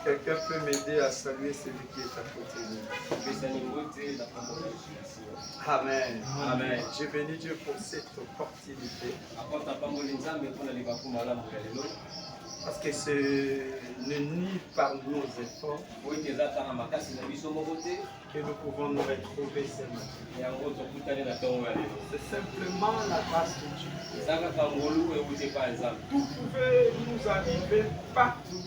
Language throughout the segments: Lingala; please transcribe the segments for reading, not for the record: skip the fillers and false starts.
Quelqu'un peut m'aider à saluer celui qui est à côté de nous. Amen. Amen. Je bénis Dieu pour cette opportunité. Parce que ce n'est ni par nos efforts que nous pouvons nous retrouver ce matin. C'est simplement la grâce de Dieu. Tout pouvait nous arriver partout.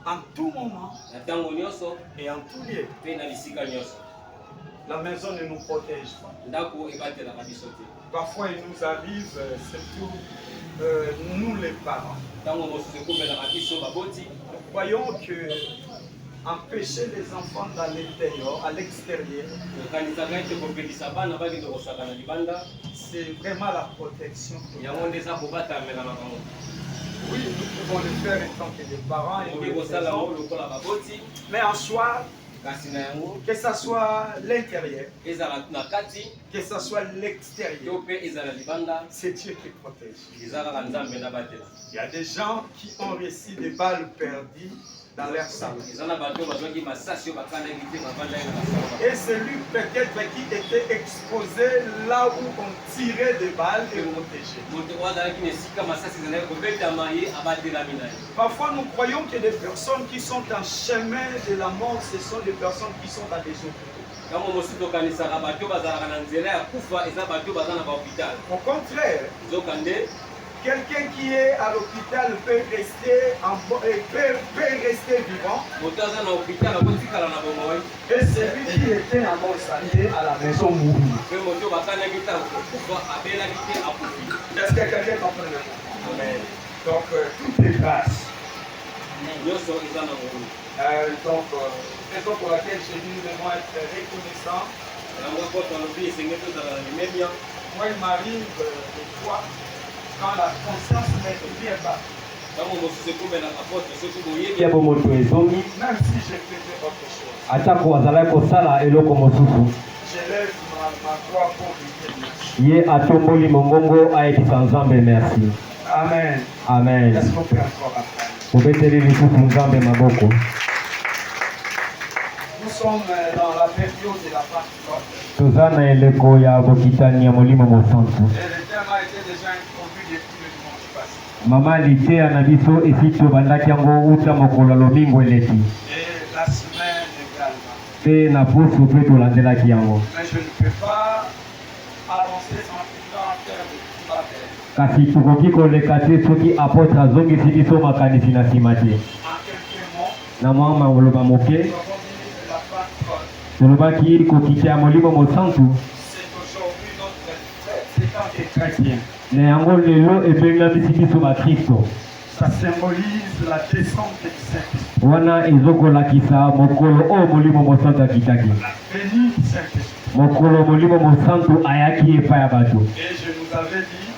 En tout moment et en tout lieu. La maison ne nous protège pas. Parfois il nous arrive, surtout nous les parents. Nous croyons que empêcher les enfants d'aller à l'extérieur, c'est vraiment la protection. Oui, nous pouvons le faire en tant que des parents, mais en soi, que ce soit l'intérieur, que ce soit l'extérieur, c'est Dieu qui protège. Il y a des gens qui ont reçu des balles perdues dans leur salon. Et celui peut-être qui était exposé là où on tirait des balles et protégé. Parfois nous croyons que les personnes qui sont en chemin de la mort, ce sont des personnes qui sont dans des hôpitaux. Au contraire, quelqu'un qui est à l'hôpital peut rester vivant. Et celui qui était en bonne santé à la maison mourit. Est-ce que quelqu'un comprend? Amen. Donc, tout est grâce. Donc, raison pour laquelle j'ai dit nous devons être reconnaissants. Moi, il m'arrive des fois, quand la conscience m'est bien bas. Même si je faisais autre chose. J'élève ma voix pour lui dire merci. Amen. Amen. Est-ce qu'on peut encore apprendre? Nous sommes dans la période de la Pentecôte. Et le thème a été déjà introduit depuis le dimanche passé. Et la semaine également. Mais je ne peux pas avancer sans faire de c'est aujourd'hui notre chrétien. Ça symbolise la descente du Saint-Esprit. La venue du Saint-Esprit. Et je nous avais dit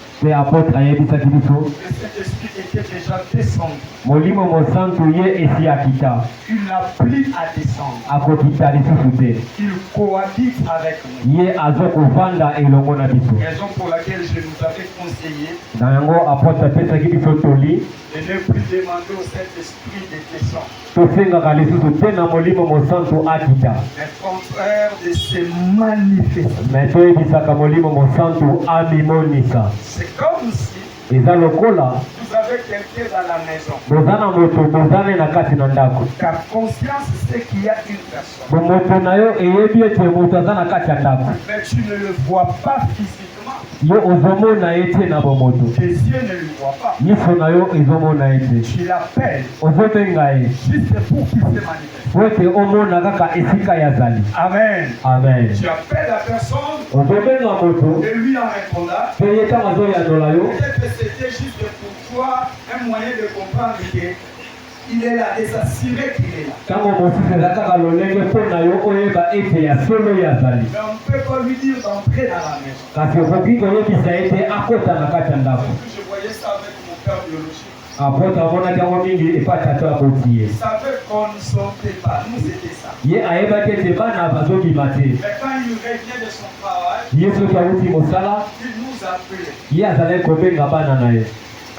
que cet esprit était déjà descendu. Molimo mosantu ye esi akita. Il n'a plus à descendre. Akokita lisusu te. Il cohabite avec nous. Ye azokovanda elongo na biso. Raison pour laquelle je nous avais conseillé Na yango apôtre apesaki biso toli. de ne plus demander au Saint-Esprit de descendre. Tosengaka lisusu te na molimo mosantu akita. Mais contraire de se manifester. Me toyebisaka molimo mosantu amimonisa. C'est comme si Eza lokola vous avez quelqu'un dans la maison. bozana moto bozane na kati na ndako. Ta conscience sait qu'il y a une personne. Moto na yo eyebi ete moto aza na kati ya ndako. Mais tu ne le vois pas physiquement. Yo ozomona ye te na bomoto. Tes yeux ne le voient pas. Miso na yo ezomona ye te. Tu l'appelles Ozobenga ye juste pour qu'il se manifeste. po ete omona kaka esika yazali. Amen. Amen. Tu appelles la personne Ozobenga moto et lui en répondant. pe ye ntango azoyandola yo. Peut-être que c'était juste pour toi un moyen de comprendre qu'il est là et s'assurer qu'il est là. Ntango mosusu eza kaka lolenge mpo na yo oyeba ete ya solo yazali. Mais on ne peut pas lui dire d'entrer dans la maison. Kasi okoki koyebisa ete akota na kati ya ndako. Je voyais ça avec mon père biologique. Apôtre amonaki yango mingi epa tato akoti ye. Il savait qu'on ne sortait pas. Nous, c'était ça. Ye ayebaki ete bana bazobima te. Mais quand il revient de son travail, Ye soki awuti mosala il nous appelait. ye azalaki kobenga bana na ye.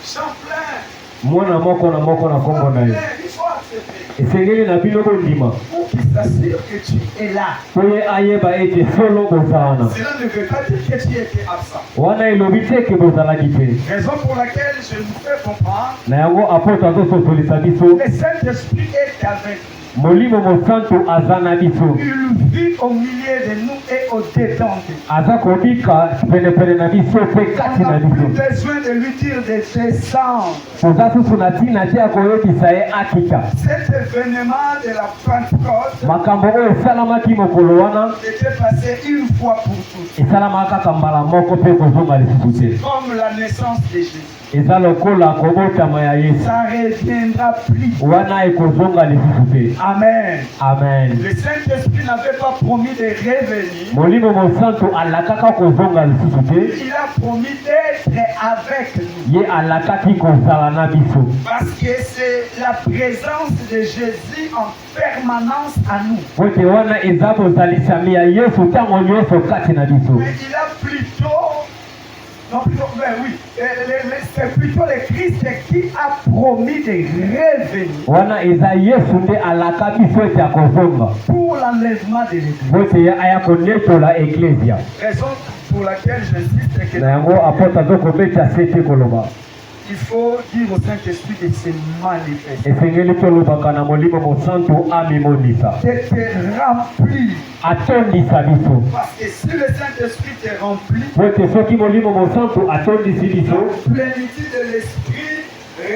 Champlain, mwana moko na nkombo na ye. il faut accepter. Esengeli na bino kondima Pour qu'il s'assure que tu es là. po ye ayeba ete solo bozala. Cela ne veut pas dire que tu étais absent. Wana elobi te eke bozalaki te. Raison pour laquelle je nous fais comprendre, Na yango apôtre azososolisa biso le Saint-Esprit est avec nous. molimo mosantu aza na biso. Il vit au milieu de nous et au-dedans de nous. Aza kobika penepene na biso mpe kati On na n'a plus biso. besoin de lui dire de descendre. Toza susu na ntina te ya koyebisa ye akita. Cet événement de la Pentecôte Makambo oyo esalamaki mokolo wana était passé une fois pour toutes. esalamaka kaka mbala moko mpe kozonga lisusu te. Comme la naissance de Jésus. Eza lokola kobotama ya Yesu. Ça ne reviendra plus. Wana ekozonga lisusu te. Amen. Amen. Le Saint-Esprit n'avait pas promis de revenir. Molimo mosantu alakaka kozonga lisusu te. Il a promis d'être avec nous. Ye alakaki kozala na biso. Parce que c'est la présence de Jésus en permanence à nous. Po ete wana eza bozalisami ya Yesu ntango nyonso kati na biso. Mais il a plutôt... Non, plutôt, ben oui, c'est plutôt le Christ qui a promis de revenir Wana eza Yesu nde alaka biso ete akozonga. pour l'enlèvement de l'Église. Po ete ye aya konetola eklesia. Raison pour laquelle j'insiste que Na yango apôtre azokobeta sete koloba. il faut dire au Saint-Esprit de se manifester, Esengeli tolobaka na molimo mosantu amimonisa. de te remplir. Atondisa biso. Parce que si le Saint-Esprit te remplit, Po ete soki molimo mosantu atondisi biso, la plénitude de l'Esprit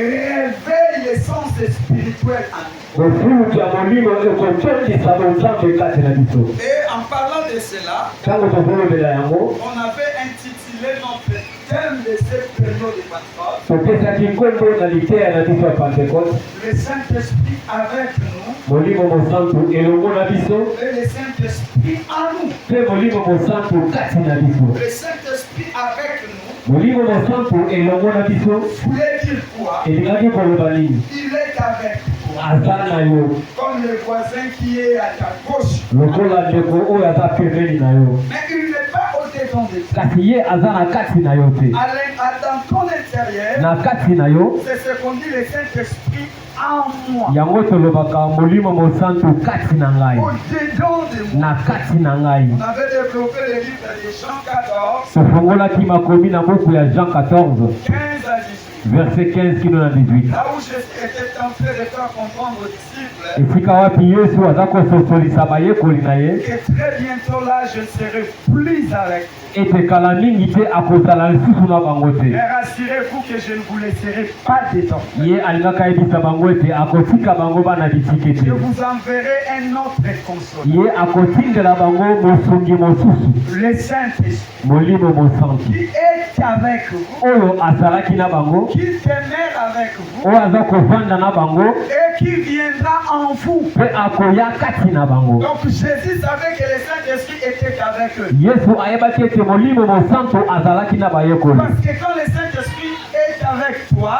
réveille les sens spirituels en nous. bofuluki ya molimo ekotondisa bonzambe kati na biso. Et en parlant de cela, Ntango tozolobela yango, on avait intitulé notre thème de cette période de Pentecôte, topesaki nkombo na liteya na biso ya Pentecote. le Saint-Esprit avec nous Molimo mosantu elongo na biso, et le Saint-Esprit en nous. mpe molimo mosantu kati na biso. Le Saint-Esprit avec nous Molimo mosantu elongo na biso voulait dire quoi? elingaki koloba nini? Il est avec toi. Aza na yo Comme le voisin qui est à ta gauche. lokola ndeko oyo aza pembeni na yo, Mais il n'est pas au-dedans de toi. kasi ye aza na kati na yo te. Dans ton intérieur, Na kati na yo c'est ce qu'on dit le Saint-Esprit en moi. yango tolobaka molimo mosantu kati na ngai, Au-dedans de moi. na kati na ngai. On avait développé le livre de Jean 14, Tofungolaki makomi na buku ya Jean 14 15 à 18. verset 15 kino na 18. Là où Jésus était en train de faire comprendre aux disciples Esika wapi Yesu aza kososolisa bayekoli na ye que très bientôt là, je ne serai plus avec vous. ete kala mingi te akozala lisusu na bango te. Mais rassurez-vous que je ne vous laisserai pas désormais. Ye alingaka yebisa bango ete akotika bango bana bitike Je te. vous enverrai un autre consolateur, Ye akotindela bango mosungi mosusu, le Saint-Esprit, molimo mosantu qui est avec vous, oyo azalaki na bango, qui demeure avec vous oyo aza kovanda na bango et qui viendra en vous. mpe akoya kati na bango. Donc Jésus savait que le Saint-Esprit était avec eux. Yesu ayebaki ete molimo mosantu azalaki na bayekoli. Parce que quand le Saint-Esprit est avec toi,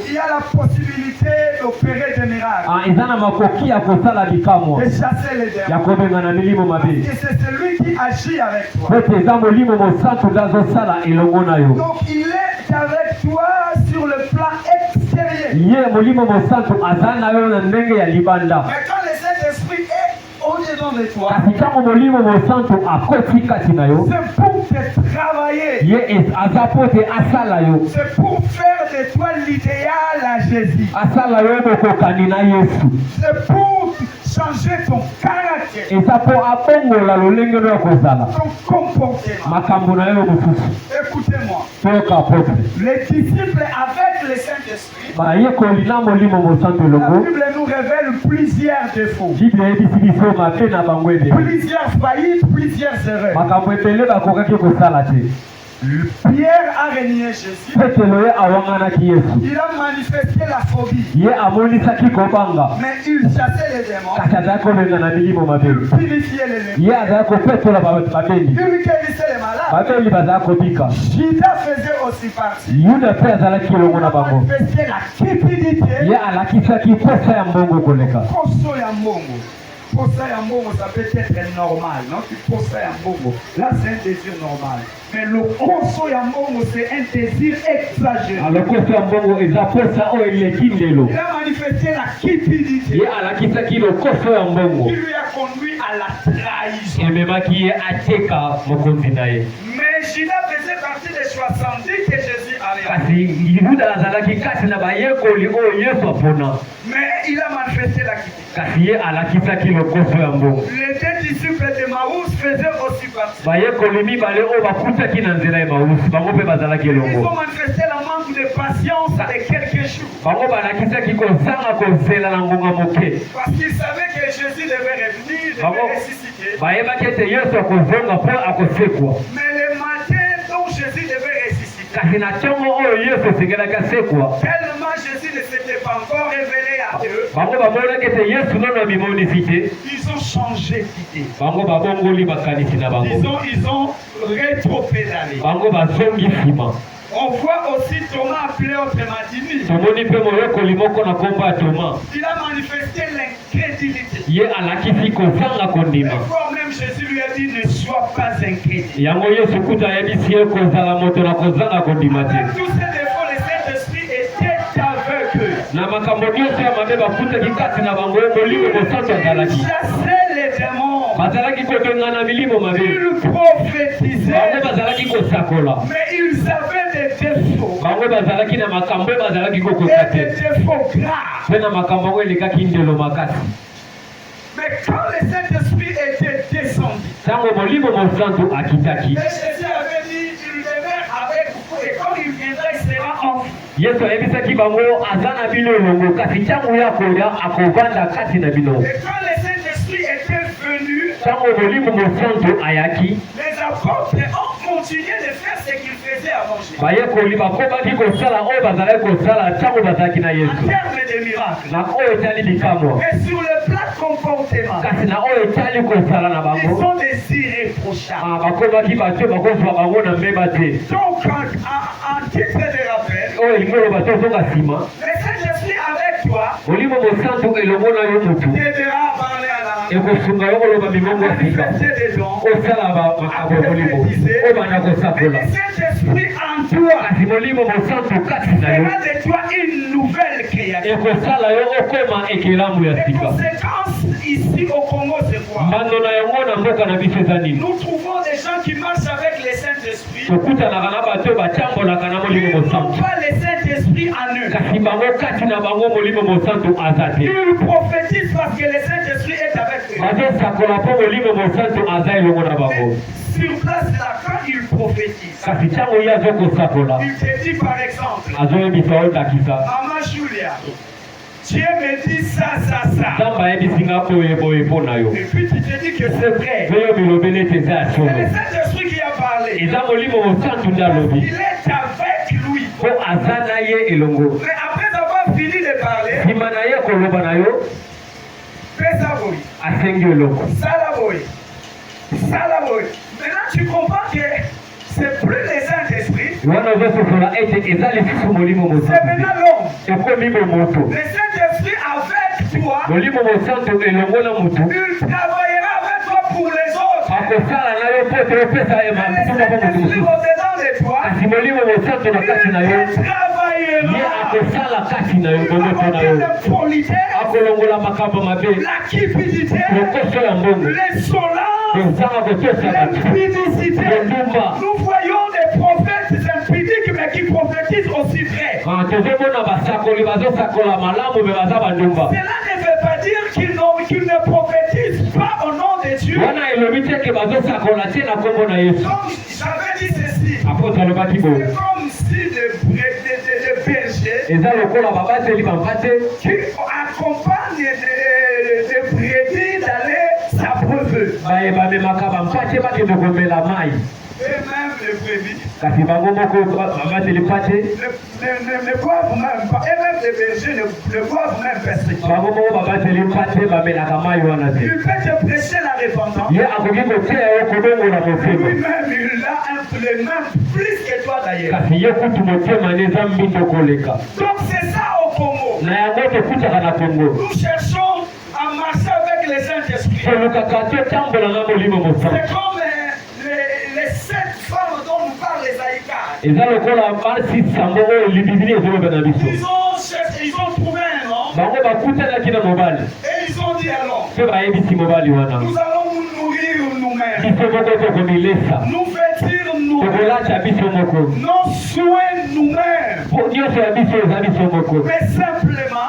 il y a la possibilité d'opérer des miracles, de chasser les démons. Parce que c'est celui qui agit avec toi. Donc il est avec toi sur le plan extérieur. Mais quand le Saint-Esprit est au-dedans de toi, c'est pour te travailler. C'est pour faire de toi l'idéal à Jésus. C'est pour changer ton caractère, ton comportement. Écoutez-moi. Les disciples avec le Saint-Esprit, la Bible nous révèle plusieurs défauts, plusieurs faillites, plusieurs erreurs. Pierre a renié Jésus. Il a manifesté la phobie. Mais il chassait les démons. Il purifiait les lépreux. Il guérissait les malades. Judas faisait aussi partie. Il a manifesté la cupidité. Posa ya mbongo, ça peut être normal, non? Posa ya mbongo, là c'est un désir normal. Mais le koso ya mbongo, c'est un désir exagéré. Il a manifesté la cupidité. Il lui a conduit à la trahison. Mais Judas faisait partie des 70 que Jésus avait appelés. Mais il a manifesté la cupidité. Les deux disciples de Maús faisaient aussi partie. Ils ont manifesté la manque de patience de quelques jours. Parce qu'ils savaient que Jésus devait revenir, devait ressusciter. Mais le matin dont Jésus devait ressusciter, tellement Jésus ne s'était pas encore révélé à eux, ils ont changé d'idée. Ils ont rétropédalé. On voit aussi Thomas appelé autrement Didyme. Il a manifesté l'incrédulité. Parfois même Jésus lui a dit ne sois pas incrédule. Avec tous ces défauts, le Saint-Esprit était avec eux. Il chassait les démons. Il prophétisait. Mais ils avaient des défauts. Et des défauts graves. Mais quand le Saint-Esprit était descendu, et Jésus avait dit il demeure avec vous et quand il viendra, il sera en vous. Et quand le Saint-Esprit était venu, les apôtres ont continué de faire ce qu'ils faisaient avant Jésus. En termes de miracles. Et sur le plan comportement, ils sont des irréprochables. Donc, en titre de rappel, le Saint-Esprit avec toi t'aidera à parler à la manifester des dons, à prophétiser. Mais le Saint-Esprit en toi fera de toi une nouvelle créature. Les conséquences ici au Congo, c'est quoi? Nous trouvons des gens qui marchent avec le Saint-Esprit. Ils n'ont pas le Saint-Esprit en eux. Ils prophétisent parce que le Saint-Esprit est avec eux. Sur place là, quand ils prophétisent, il te dit par exemple, Maman Julia, Dieu me dit ça. Et puis tu te dis que c'est vrai. C'est le Saint-Esprit qui a parlé. Il est avec lui. Mais après avoir fini de parler, Salaboy. Maintenant tu comprends que c'est plus le Saint-Esprit, C'est maintenant l'homme. Le Saint-Esprit avec toi, il travaillera avec toi pour les autres. Le Saint-Esprit au-dedans de toi, il travaillera la politesse, la cupidité, l'insolence, l'impudicité. Nous voyons des prophètes impudiques mais qui prophétisent aussi vrai. Cela ne veut pas dire qu'ils ne prophétisent pas au nom de Dieu. Comme j'avais dit ceci, c'est comme si des bergers qui accompagnent des brebis d'aller s'abreuver. Et même les brebis ne boivent même pas. Et même les bergers ne boivent même pas. Il peut te prêcher la repentance. Lui-même, il a les mêmes plus que toi d'ailleurs. Donc c'est ça au Congo. Nous cherchons à marcher avec les Saint-Esprits. C'est comme les 7 femmes dont nous parle les Aïkas. Ils ont trouvé un homme. Et ils ont dit alors, nous allons nous nourrir nous-mêmes. Nous vêtir nous-mêmes. Nos soins nous-mêmes. Mais simplement,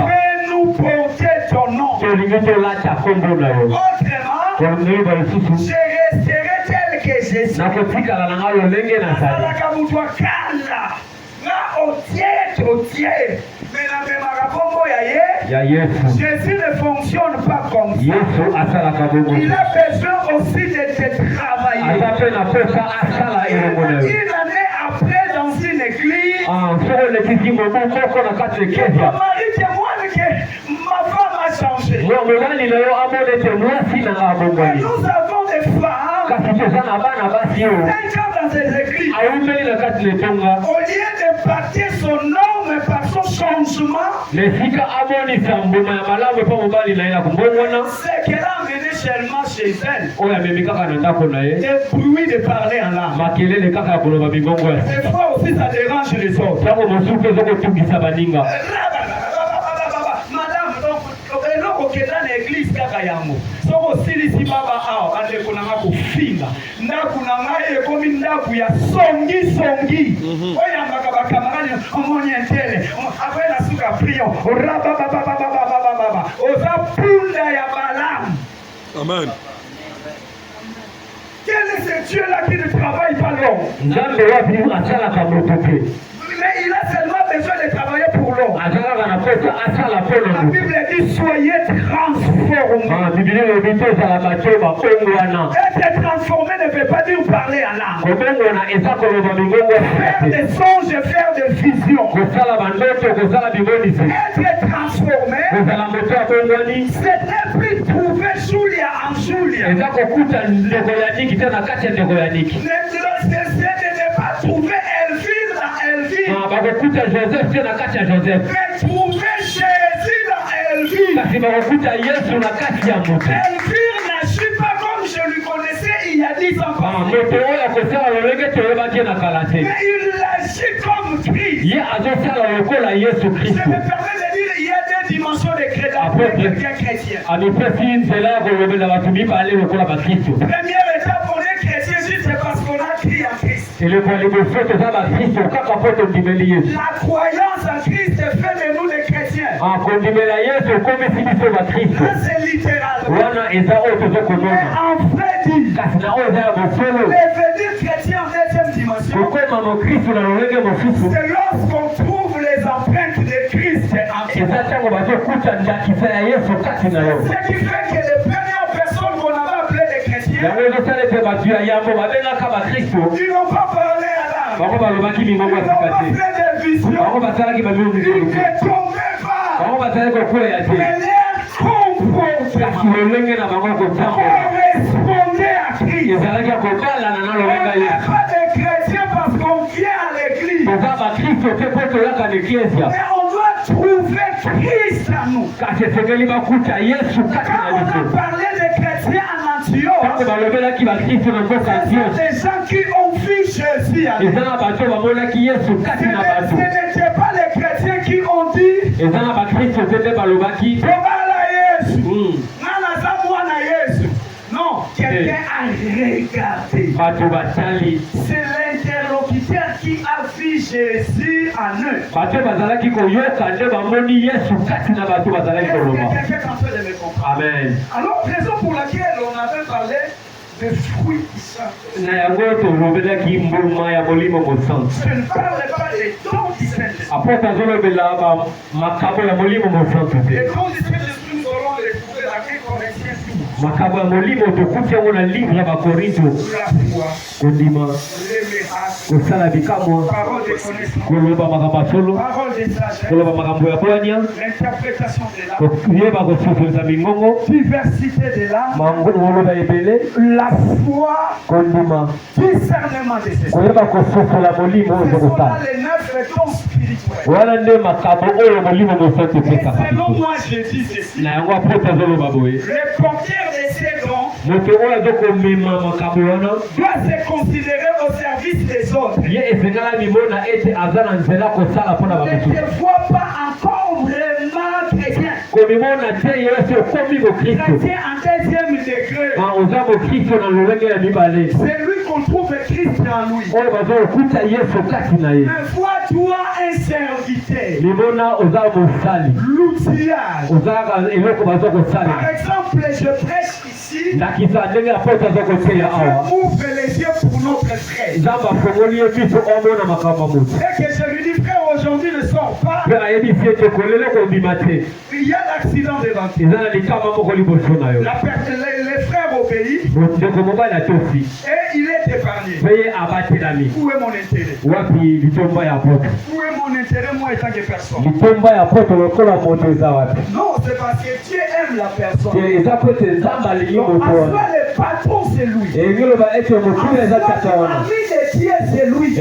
fais-nous porter ton nom. Autrement, je resterai tel que je suis. Jésus ne fonctionne pas comme ça. Il a besoin aussi de travailler. Une année après dans une église, mon mari témoigne que ma femme a changé. Et nous avons des femmes 5 ans dans ces églises. Au lieu de partir son nom, mais par son changement, c'est qu'elle a amené seulement chez elle des bruits de parler en langue. Des fois aussi ça dérange les autres. Madame, donc, eloko na église kaka yango. Soko silisi baba awa bandeko na ngako finga. Ndaku na ngai ekomi ndaku ya songi. Oyambaka bakamarani omoni entele. Après la suka prion. Rababababababababa. Oza punda ya Balaam. Amen. Quel est ce Dieu-là qui ne travaille pas l'homme? Mais il a seulement besoin de travailler pour l'homme. La Bible dit soyez transformés. Être transformé ne veut pas dire parler en langue. Faire des songes, faire des visions. Être transformé, ce n'est plus trouver Julia en Julia. Ce n'est pas trouver Elvire dans Elvire. Mais trouver Jésus dans Elvire. Elvire n'agit pas comme je lui connaissais il y a 10 ans. Mais il agit comme Christ. Je me permets de dire il y a des dimensions de chrétien. Première étape, on est chrétien juste parce qu'on a crié en Christ. La croyance en Christ fait de nous des chrétiens. Là, c'est littéral. Mais en vrai dit, devenir chrétien en deuxième dimension, c'est lorsqu'on trouve les empreintes de Christ en Christ. Ce qui fait que les premières personnes qu'on avait appelées les chrétiens, ils n'ont pas parlé à l'âme. Ils n'ont pas fait des visions. Ils ne tombaient pas. Mais leur comportement correspondait à Christ. On n'est pas des chrétiens Mais on doit trouver Christ en nous. Quand on a parlé des chrétiens en Antioche, c'est des gens qui ont vu Jésus en nous. Ce n'était pas les chrétiens qui ont dit non, quelqu'un a regardé. C'est l'interlocuteur qui a vu Jésus en eux. Est-ce que quelqu'un est en train de me comprendre? Amen. Alors, raison pour laquelle on avait parlé de fruits du Saint-Esprit. Je ne parle pas des dons du Saint-Esprit. Les dons du Saint-Esprit, nous allons les trouver dans 1 Corinthiens 12. Makabo ya molimo tukutia na livre ya Korinto kundima kusala bikamwa kuloba makambo kuloba makambo ya kwanya kuyeba kusufuza mingongo diversité de l'âme mangulo ebele la foi kundima discernement des esprits kuyeba kusufula molimo ozokutana les 9 dons spirituels wala nde makambo oyo molimo mosantu pesa selon moi je dis ceci na yango apota zoloba boye le porteur de ces dons doit se considérer au service des autres. Ne te vois pas encore vraiment chrétien. Chrétien en deuxième degré. C'est lui qu'on trouve Christ en lui. Mais vois-toi un serviteur. L'outillage. Par exemple, je prêche ici. Je ouvre les yeux pour notre frère. Et que je lui dis, frère, aujourd'hui ne sors pas. Il y a l'accident devant toi. Les frères obéissent. Et il est épargné. Où est mon intérêt? Où est mon intérêt, moi, étant que personne? Non, c'est parce que Dieu aime la personne. En soi, le patron, c'est lui. En soi, l'ami de Dieu, c'est lui. Il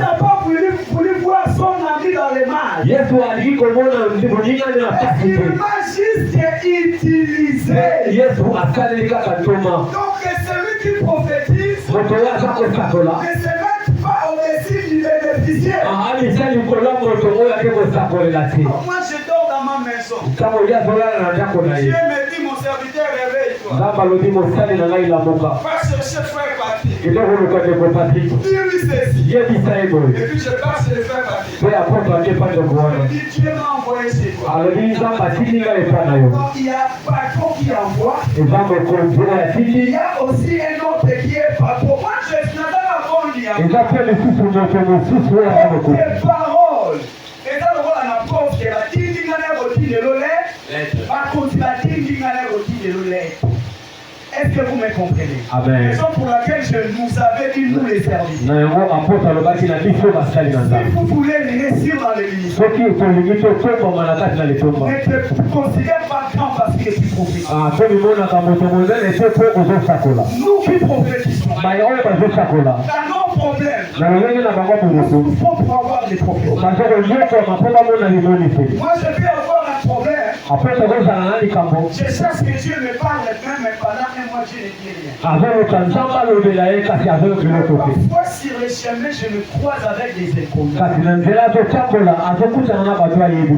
n'a pas voulu voir son ami dans les mages. Il va juste utiliser. Donc, celui qui prophétise ne se met pas au-dessus du bénéficiaire. Moi, je dors dans ma maison. Dieu me dit, mon serviteur, réveille-toi. Va chercher frère Patrick. Dis-lui ceci. Et puis je passe le frère Patrick. Je dis, Dieu m'a envoyé chez toi. Il y a patron qui envoie. Il y a aussi un autre qui est patron. Moi, je suis dans la bonne vie. Tes paroles. Et ça, on a la preuve que la dindingana roti de l'olé. Par contre, la dindingana roti de l'olé. Est-ce que vous me comprenez? Amen. Raison pour laquelle je nous avais dit nous les services. Si vous voulez réussir dans le ministère, ne te considère pas grand parce que tu prophétises. Nous qui prophétisons, dans nos problèmes, nous faut avoir des prophéties. Moi, je peux avoir un problème. Je cherche que Dieu me parle même, mais pendant un mois, Dieu ne dit rien. Parfois, sur le chemin, je me croise avec des inconnus.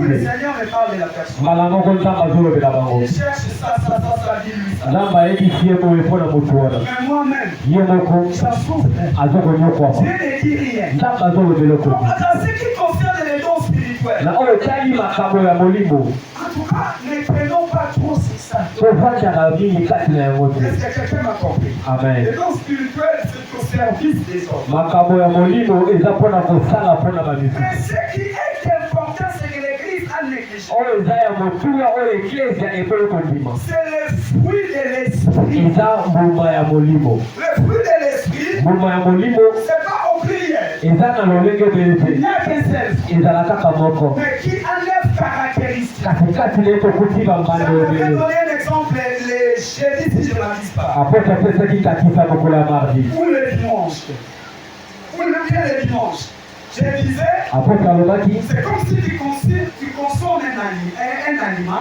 Le Seigneur me parle de la personne. Je cherche ça, dis-lui ça. Mais moi-même, ça souffre. Dieu ne dit rien. En ce qui concerne les dons spirituels, en tout cas, ne prenons pas trop ça. Est-ce que quelqu'un m'a compris? Amen. Les dons spirituels, c'est au service des hommes. Mais ce qui est important, c'est que l'Église a négligé. C'est le fruit de l'esprit. Le fruit de l'esprit, c'est pas au prière. Il n'y a qu'un seul fruit. Mais qui a 9 caractéristiques. Ça me fait donner un exemple les jeudis si je ne m'abuse pas. Ou le dimanche. Ou le bien le dimanche. Je disais, c'est comme si tu consommes un aliment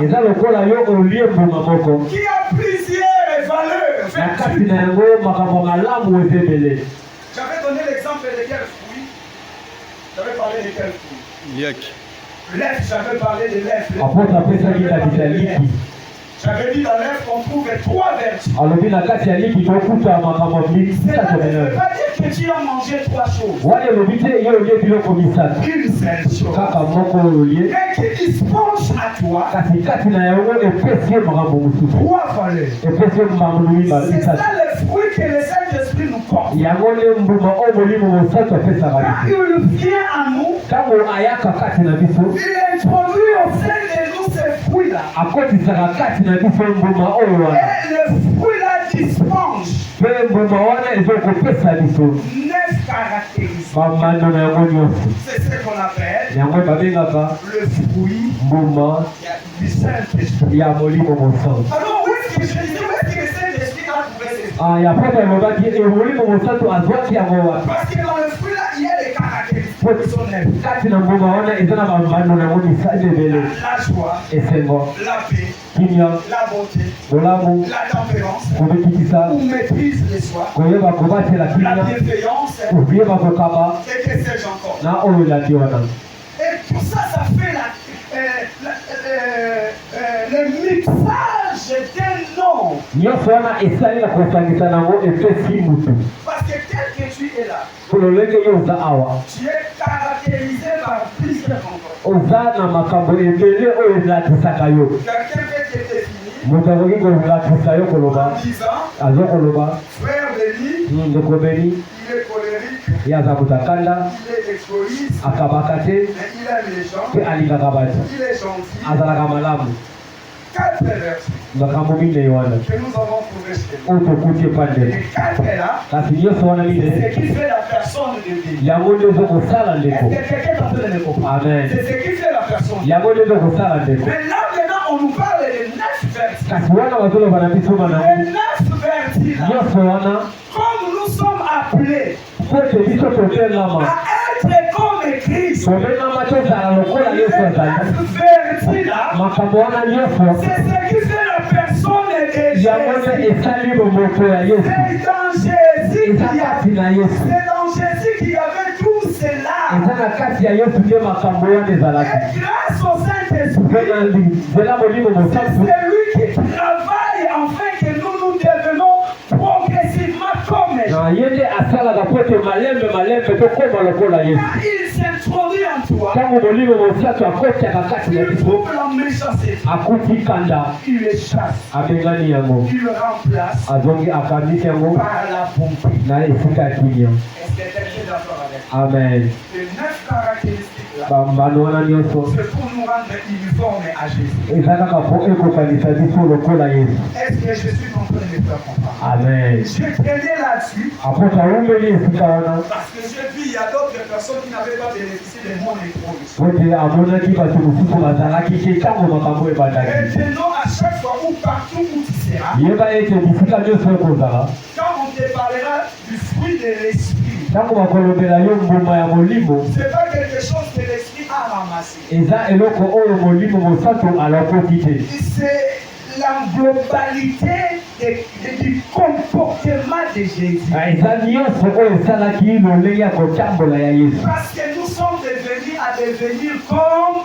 qui a plusieurs valeurs. J'avais donné l'exemple de quel fruit? J'avais parlé de quel fruit? L'œuf, j'avais parlé de l'œuf. J'avais dit dans l'œuf qu'on trouve 3 vertus. Ça ne veut pas dire que tu as mangé 3 choses. Une seule chose. Mais qui dispense à toi 3 valeurs. C'est ça le fruit que le Saint-Esprit nous porte. Quand il vient à nous, il introduit au sein de nous ce fruit-là. Et le fruit-là dispense 9 caractéristiques. C'est ce qu'on appelle le fruit du Saint-Esprit. Alors, où est-ce que le Saint-Esprit a trouvé ces fruits? Parce que dans le fruit-là, il y a des caractéristiques qui sont 9. La joie, la paix, la beauté, la tempérance, ou maîtrise de soi, la bienveillance, et que sais-je encore. Et tout ça, ça fait le mixage d'un nom. Parce que tel que tu es là, tu es caractérisé par plusieurs comportements. Quelqu'un peut te définir en disant, frère Béni, il est colérique, il est égoïste, il est méchant, il est gentil. 4 vertus que nous avons trouvées chez nous. Et 4 là, c'est ce qui fait la personne de Dieu. Est-ce que quelqu'un est en train de me comprendre? C'est ce qui fait la personne de Dieu. Mais là, maintenant, on nous parle de 9 vertus. Les 9 vertus là, comme nous sommes appelés à être comme Christ, les 9 vertus là, c'est ce qui fait la personne de Jésus. C'est dans Jésus qu'il y avait tout cela. Et grâce au Saint-Esprit, c'est lui qui travaille afin que nous devenons progressivement comme Jésus. Il s'introduit en toi. Il trouve la méchanceté. Il le chasse. Il le remplace par la bonté. Est-ce que quelqu'un est d'accord avec? Amen. Les 9 caractéristiques là, c'est pour nous rendre uniformes à Jésus. Est-ce que je suis en train de me faire comprendre? Amen. Je traînais là-dessus parce que j'ai vu il y a d'autres personnes qui n'avaient pas bénéficié de mon introduction. Maintenant, à chaque fois ou partout où tu seras, quand on te parlera du fruit de l'esprit, c'est pas quelque chose que l'esprit a ramassé. C'est la globalité du comportement de Jésus. Parce que nous sommes devenus à devenir comme.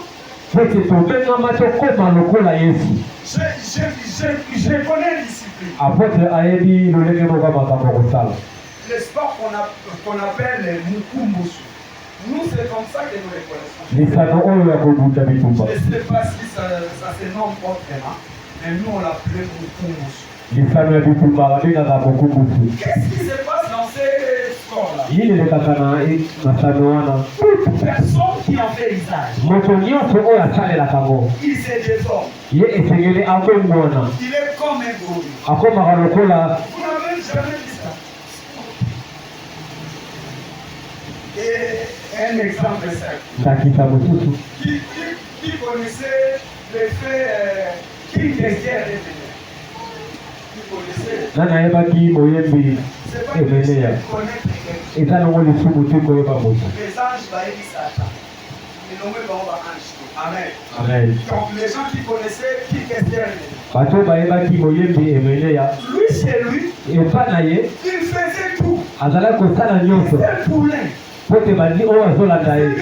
Je connais la discipline. Le sport qu'on appelle le Mukumbusu. Nous, c'est comme ça que nous les connaissons. Je ne sais pas si ça se nomme autrement, mais nous, on l'appelait Mukumbusu. Qu'est-ce qui se passe dans ces sports-là? Toute personne qui en fait usage, il se déforme. Il est comme un gorille. Vous n'avez jamais dit ça? Et un exemple simple. Qui connaissait l'effet King Kong? Nana yeba ki moyembi emeneya. Eza nongo lisumu te koyeba moto. Amen. Donc les gens qui connaissaient qui Esther. Bato bayeba ki moyembi emeneya. Lui chez lui. Il faisait tout. Azala kosala nyonso. Pote bandi oyo azolanda ye.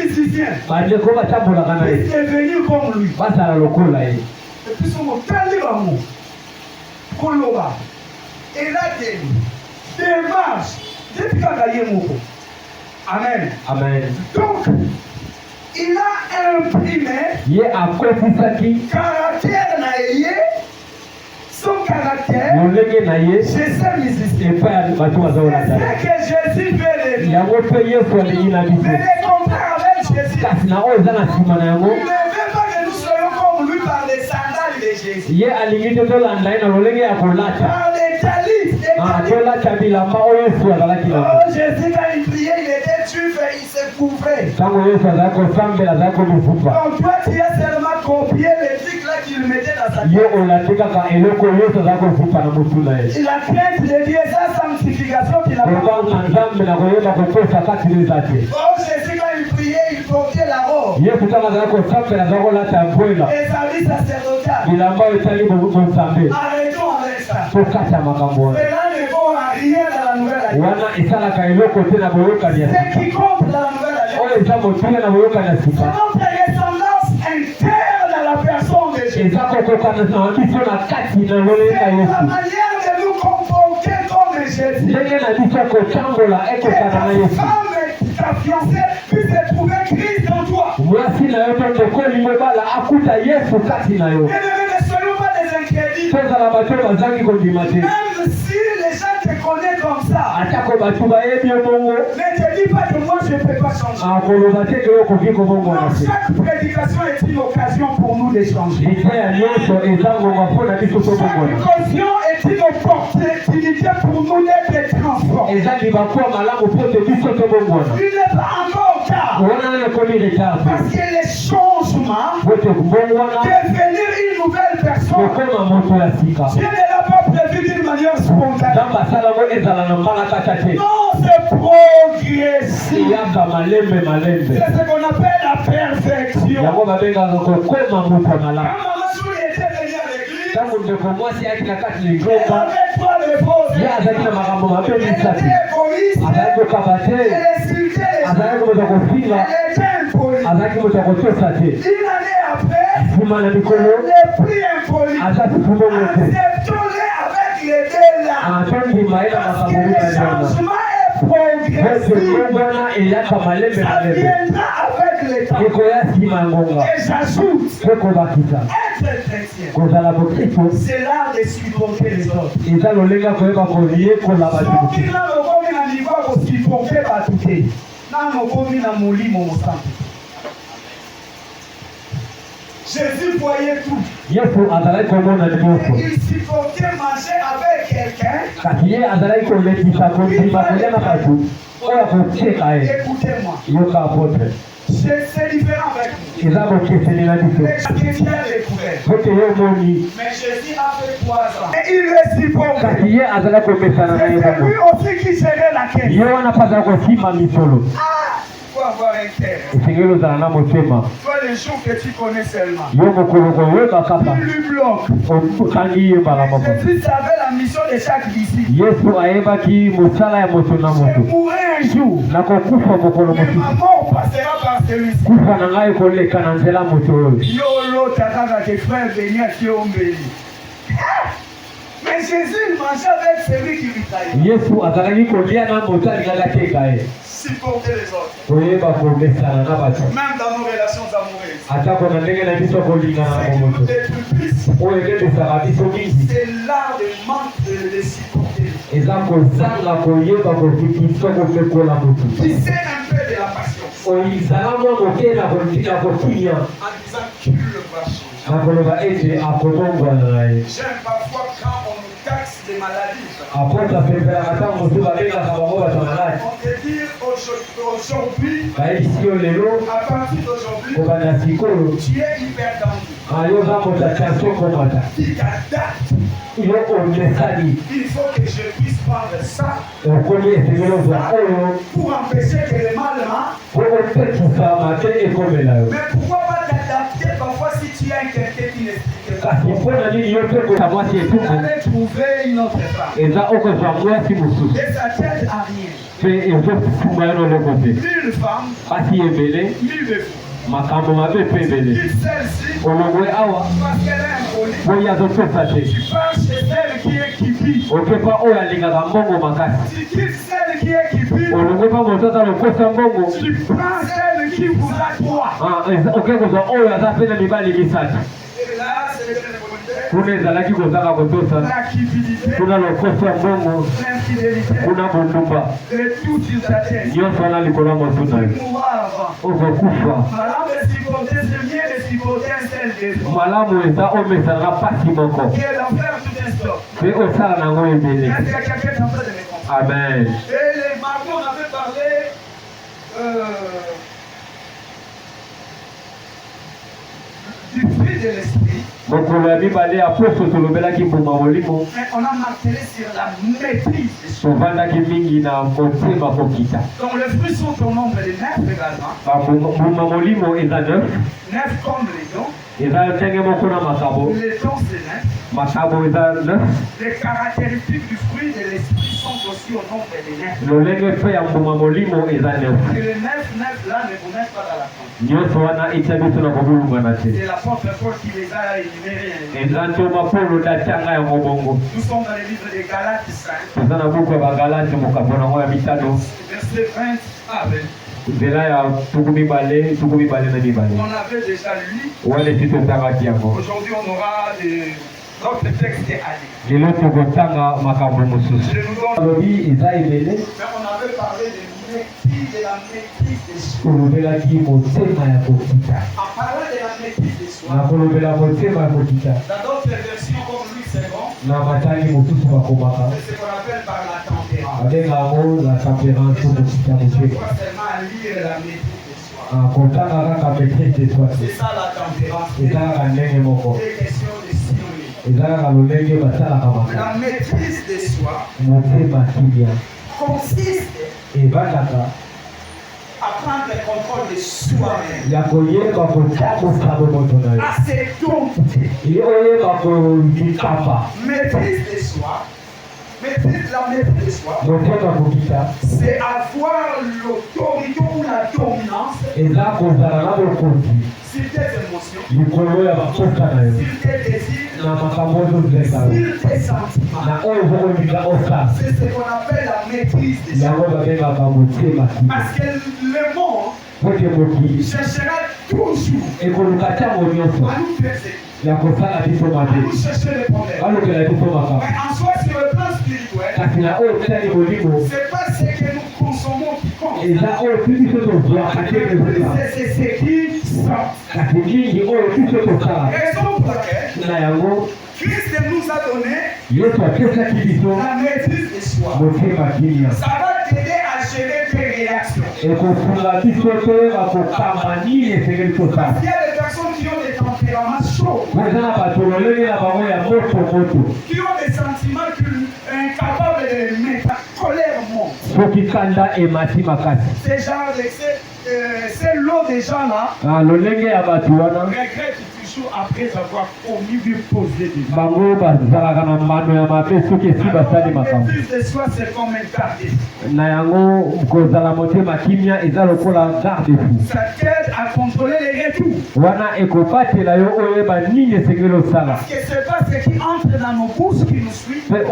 Bandi ko batambolaka na ye. Il est venu comme lui. Basala lokola ye. Et puis son mot, Kalibamo, Koloba, Eladeni, démarche, depuis Kakayemoko. Amen. Amen. Donc, il a imprimé caractère naïe, son caractère, c'est ça musicien. C'est ce que Jésus veut les dire. Mais les contrats avec Jésus. Il ne veut pas que nous soyons comme lui par les sandales de Jésus. Par les talis. Oh, Jésus, quand il priait, il était juif et il se couvrait. Donc toi, tu as seulement copié les trucs là qu'il mettait dans sa tête. La crainte de Dieu, sa sanctification qu'il a pas. Oh, Jésus, quand il priait, il portait la robe. Et sa vie sacerdotale. Arrêtons avec ça. Cela ne vaut rien dans la nouvelle alliance. Ce qui compte dans la nouvelle alliance, c'est notre ressemblance interne à la personne de Jésus. C'est la manière de nous comporter comme Jésus. Que ta femme et ta fiancée puissent trouver Christ en toi. Et ne soyons pas des incrédules. Même si les gens te connaissent comme ça, ne te dis pas que moi je ne peux pas changer. Non, chaque prédication est une occasion pour nous d'échanger. Chaque occasion est une opportunité pour nous d'être transformés. Il n'est pas encore tard. Parce que les changements, devenir une nouvelle personne, Dieu ne l'a pas prévu d'une manière spontanée. Non, c'est progressif. C'est ce qu'on appelle la perfection. Quand Maman Souli était venue à l'église, elle avait trois défauts. Elle était égoïste, elle insultait les gens, elle était impolie. Une année après, elle n'est plus impolie. Acceptons-les avec les deux là. Parce que le changement est progressif. Ça viendra avec le temps. Et j'ajoute, être chrétien, c'est l'art de supporter les autres. Jésus voyait tout. Il supportait manger avec quelqu'un. Écoutez-moi. C'est différent avec nous. Les chrétiens découverts. Mais Jésus a fait 3 ans. Et il le supportait. C'est lui aussi qui gérait la quête. Faut avoir un cœur. Toi, les jours que tu connais seulement. Tu lui bloques. Jésus savait la mission de chaque disciple. C'est mourir un jour. Mais ma mort passera par celui-ci. Yolo, t'attends tes frères venir qui ont béni. Mais Jésus mangeait avec celui qui lui trahit. Supporter les autres. Même dans nos relations amoureuses. C'est l'art de manque de supporter. Tu sais un peu de la passion. En disant qu'il le va changer. J'aime parfois quand on nous taxe des maladies. On te dit aujourd'hui, à partir d'aujourd'hui, tu es hyper tendu. Tu t'adaptes. Il faut que je puisse prendre ça pour empêcher que le mal mais pourquoi pas t'adapter parfois si tu as quelqu'un qui n'explique pas? Tu avais trouvé une autre femme. Et ça t'aide à rien. Une femme, mille de fous. Celle-ci, parce qu'elle a un bonnet, tu passes chez celle qui est kipi. Tu quittes celle qui est kipi. Tu prends celle qui vous a toi. Et là, c'est le la cupidité, l'infidélité, et tout ils atteignent. Madame est supportée, c'est bien de supporter celle des autres. Qui est l'enfer tout un stop. Est-ce qu'il y a quelqu'un qui est en train de me comprendre? Amen. Et les marmots, on avait parlé du fruit de l'esprit. Mais on a martelé sur la maîtrise des choses. Donc les fruits sont au nombre de 9 également. 9 comme les dons. Les dons c'est 9. Les caractéristiques du fruit de l'esprit sont aussi au nombre de 9. Et le 9 là ne vous met pas dans la compte. C'est l'apôtre Paul qui les a énumérés. Nous sommes dans le livre des Galates 5. Verset 20 à 20. On avait déjà lu. Aujourd'hui, on aura d'autres textes à lire. Je nous donne. Mais on avait parlé de la maîtrise des choses. En parlant de la maîtrise des soi, dans d'autres versions comme Louis II, c'est ce qu'on appelle par la tempérance. C'est pas seulement à lire la maîtrise des soi. C'est ça la tempérance. C'est question de synonyme. La maîtrise de soi consiste à prendre le contrôle de soi-même, à se dompter. Maîtrise de soi, la maîtrise de soi, c'est avoir l'autorité ou la dominance sur tes émotions, sur tes désirs, sur tes sentiments. C'est ce qu'on appelle la maîtrise de soi. Parce que le monde cherchera toujours à nous persécuter, à nous chercher les problèmes. Mais en soi, sur le plan spirituel, c'est pas ce que nous consommons qui compte. C'est ce qui sort. Raison pour laquelle Christ nous a donné la maîtrise de soi. Ça va t'aider à gérer tes réactions. Parce qu'il y a des personnes qui ont des tempéraments chauds, qui ont des sentiments incapables de les mettre. La colère monte. C'est l'eau des gens là. Regrette toujours après avoir commis du posé des gens. La maîtrise de soi, c'est comme un garde-fou. Ça t'aide à contrôler les retours. Parce que c'est pas ce qui entre dans nos bouches qui nous suit, c'est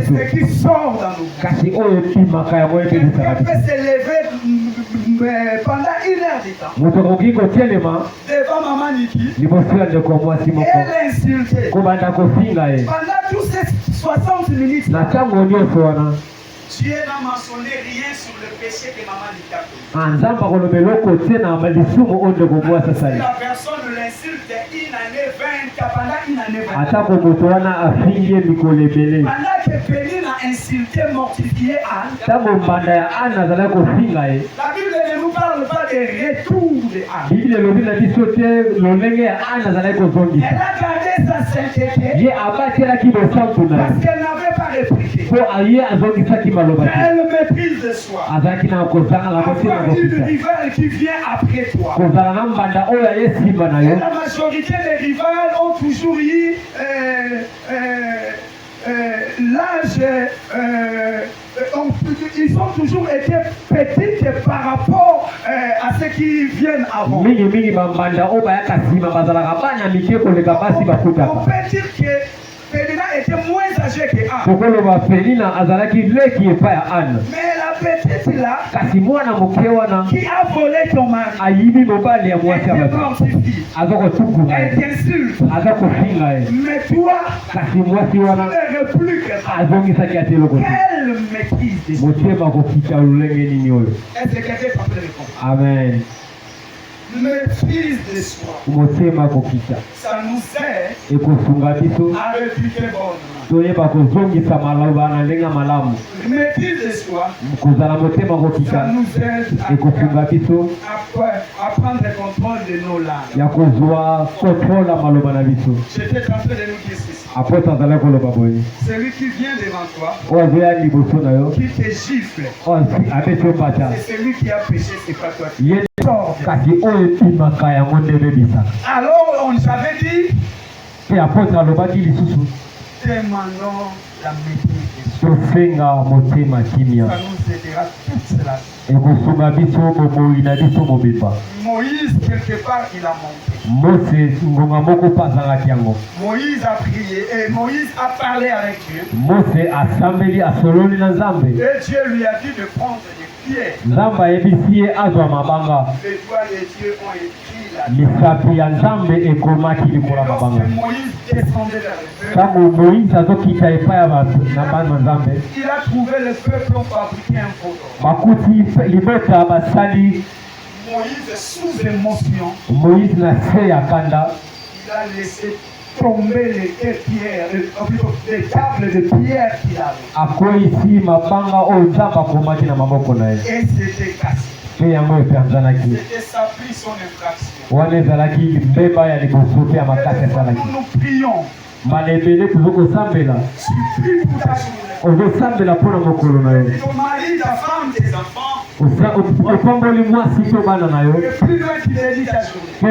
ce qui sort dans nos bouches. Quelqu'un peut s'élever pendant 1 heure de temps devant Maman Niki et l'insulter. Pendant tous ces 60 minutes, Dieu n'a mentionné rien sur le péché que Maman Niki a commis. La personne l'insulte 1 année, 20 pendant 1 année, 20. Pendant que Péline a insulté, mortifié Anne, la Bible ne nous parle pas des retours de Anne. Elle a gardé sa sainteté. Ye abatela ki bosantu na. Parce qu'elle n'avait pas répliqué. Po aye azongisa ki maloba. Elle méprise de soi. Azaki na kozanga la moitié na une rival qui vient après toi. Kozala na mbanda oyo aye simba na yo. La majorité des rivales ont toujours eu l'âge, ils ont toujours été petites par rapport à ceux qui viennent avant. On peut dire que Pélina était moins âgée que Anne. Mais la petite là, qui a volé ton mari, était mortifiée. Elle t'insulte. Mais toi, tu ne répliques pas. Quelle maîtrise. Est-ce que quelqu'un peut répondre? Amen. Maîtrise de soi. Ça nous aide à répliquer bonnement. Maîtrise de soi. Ça nous aide à prendre le contrôle de nos langues. J'étais en train de nous dire ceci. Celui qui vient devant toi, qui te gifle, c'est celui qui a péché, c'est pas toi. Alors on avait dit, demandons la maîtrise. Ça nous aidera toute la vie. Moïse, quelque part, il a monté. Moïse a prié et Moïse a parlé avec Dieu. Et Dieu lui a dit de prendre des pierres. Les doigts de Dieu ont écrit la et lorsque Moïse descendait vers le feu, il a trouvé le peuple ont fabriqué un photo. Moïse, sous émotion, il a laissé tomber les pierres, les tables de pierre qu'il avait. Et c'était cassé. C'était sa pris son infraction. Nous prions. Supplie pour ta journée. Ton mari, ta femme, tes enfants. Le plus loin qu'il dédie ta journée. En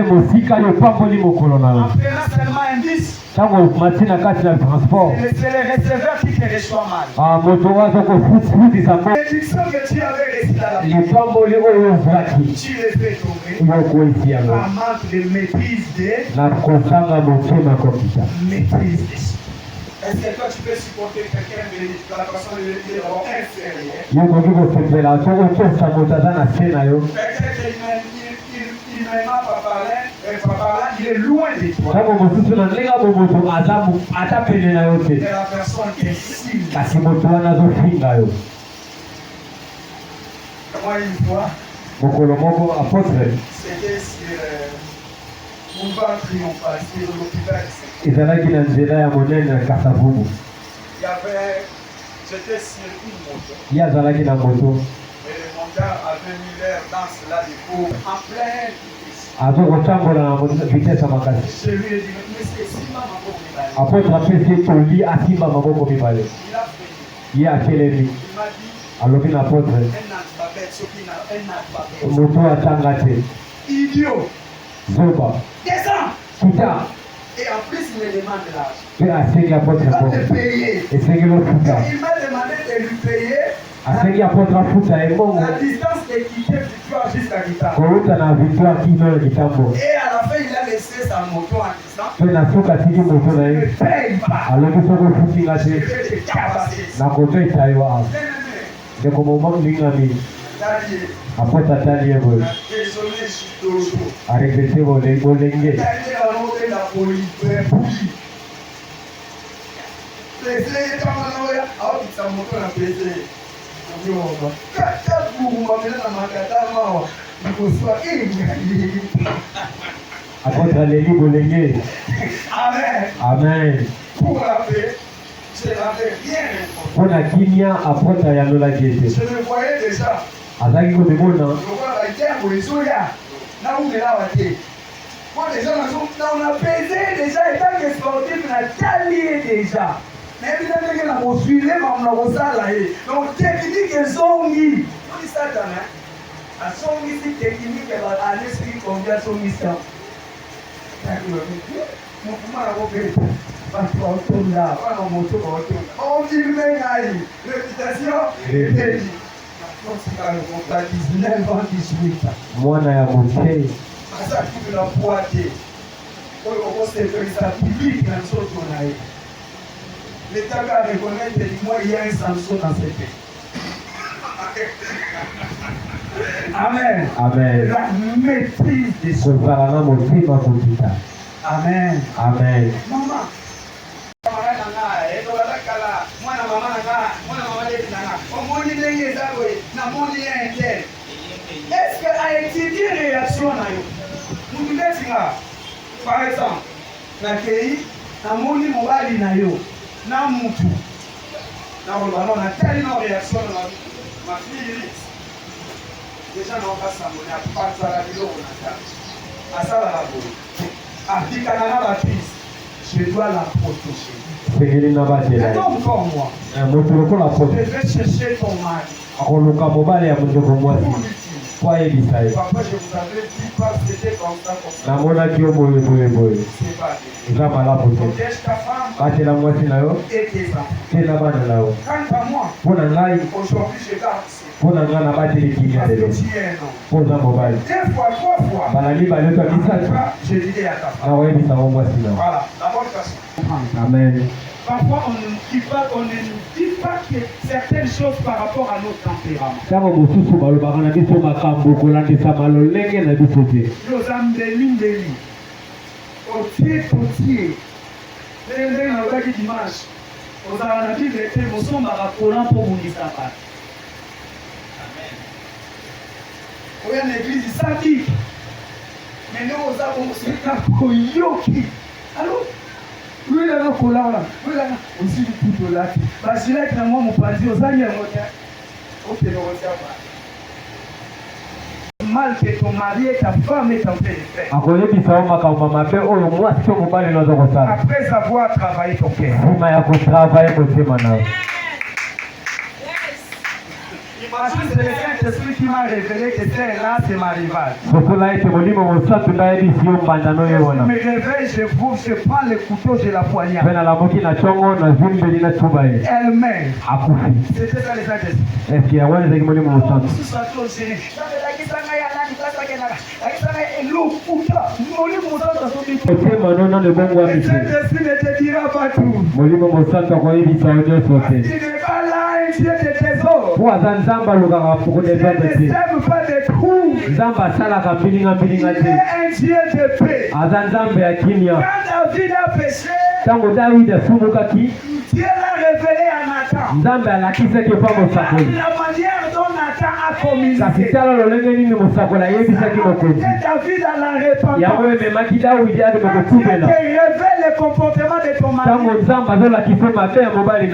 prenant seulement un 10. C'est le receveur qui te reçoit mal. L'édiction que tu avais récité à la tu les fais tomber par manque de maîtrise maîtrise. Est-ce que toi tu peux supporter quelqu'un de la façon de dire inférieur? Il ne m'a pas parlé, il est loin de toi. Et la personne qui est ici. Moi une fois, c'était sur boulevard Triomphal, sur l'hôpital. Il y avait, j'étais sur une moto. Et le montard avait mis l'air dans cela du coup en pleine vitesse. Je lui ai dit, mais c'est si il a fait. Il m'a dit, idiot, descends. Et en plus, il me demande l'argent. Il va te payer. Il m'a demandé de lui payer la distance équitée du toit jusqu'à Guitare. Et à la fin, il a laissé sa moto en distance. Il ne paye pas. Je vais te cabasser. Désolé, je suis toujours. Amen. Pour la paix, je n'avais rien répondu. Je me voyais déjà. Moi déjà, on a pesé déjà, étant que sportif, on a talié déjà. Mais évidemment, on a suivi, on a ressalé. Donc, technique et zongi. On dit ça, hein? La zongi, c'est technique, elle va aller sur combien de zongi ça. Mon pouvoir a repéré. Parce qu'on tourne là, on monte, on filme, réputation, et puis. Mwana ya moke asa kitu na poate oyo okoseperisa public na nzoto na ye l'État va reconnaître du moins il y a un Samson dans ce pays. Amen. Amen. La maîtrise des choses. Amen. Amen. Maman. Est-ce qu'elle a étudié réaction na yo? Par exemple, na kei na moni mobali na yo na mutu na rolano na telle no réaction na ma fille déjà na pas samoni a pas la biloko na ta asala la bo apika na ba piste je dois la protéger. C'est comme moi. Je vais chercher ton mari. Papa, je vous avais dit pas c'était comme ça. C'est pas bien. Protège ta femme et tes enfants. Quant à moi, aujourd'hui je garde ça. Parce que tu es un homme. 2 fois, 3 fois. Je disais à ta femme. Voilà, la bonne façon. Amen. Parfois, on ne dit pas que certaines choses par rapport à notre tempérament. Nous avons des lignes de vie. Au pied. Dimanche. Nous avons la Bible et nous sommes à Coran pour vous dire ça. Amen. Oui, l'église, ça dit. Mais nous avons aussi un yoki. Alors, oui, là, oui, là, aussi du couteau là. Parce que là, moi, mon padi, aux amis, ok, mal que ton mari et ta femme est en train de faire. Après avoir travaillé ton cœur. C'est le Saint-Esprit qui m'a révélé que celle-là, c'est ma rivale. Je me réveille, je prends le couteau, je la poignarde. Elle-même. C'était ça le Saint-Esprit. Le Saint-Esprit ne te dira pas tout. Il n'est pas là un Dieu de trésor. Il ne sème pas de trous. Il est un Dieu de paix. Quand David a péché, Dieu l'a révélé à Nathan. La manière dont Nathan a communiqué. David a la repentance. Révèle le comportement de ton mari.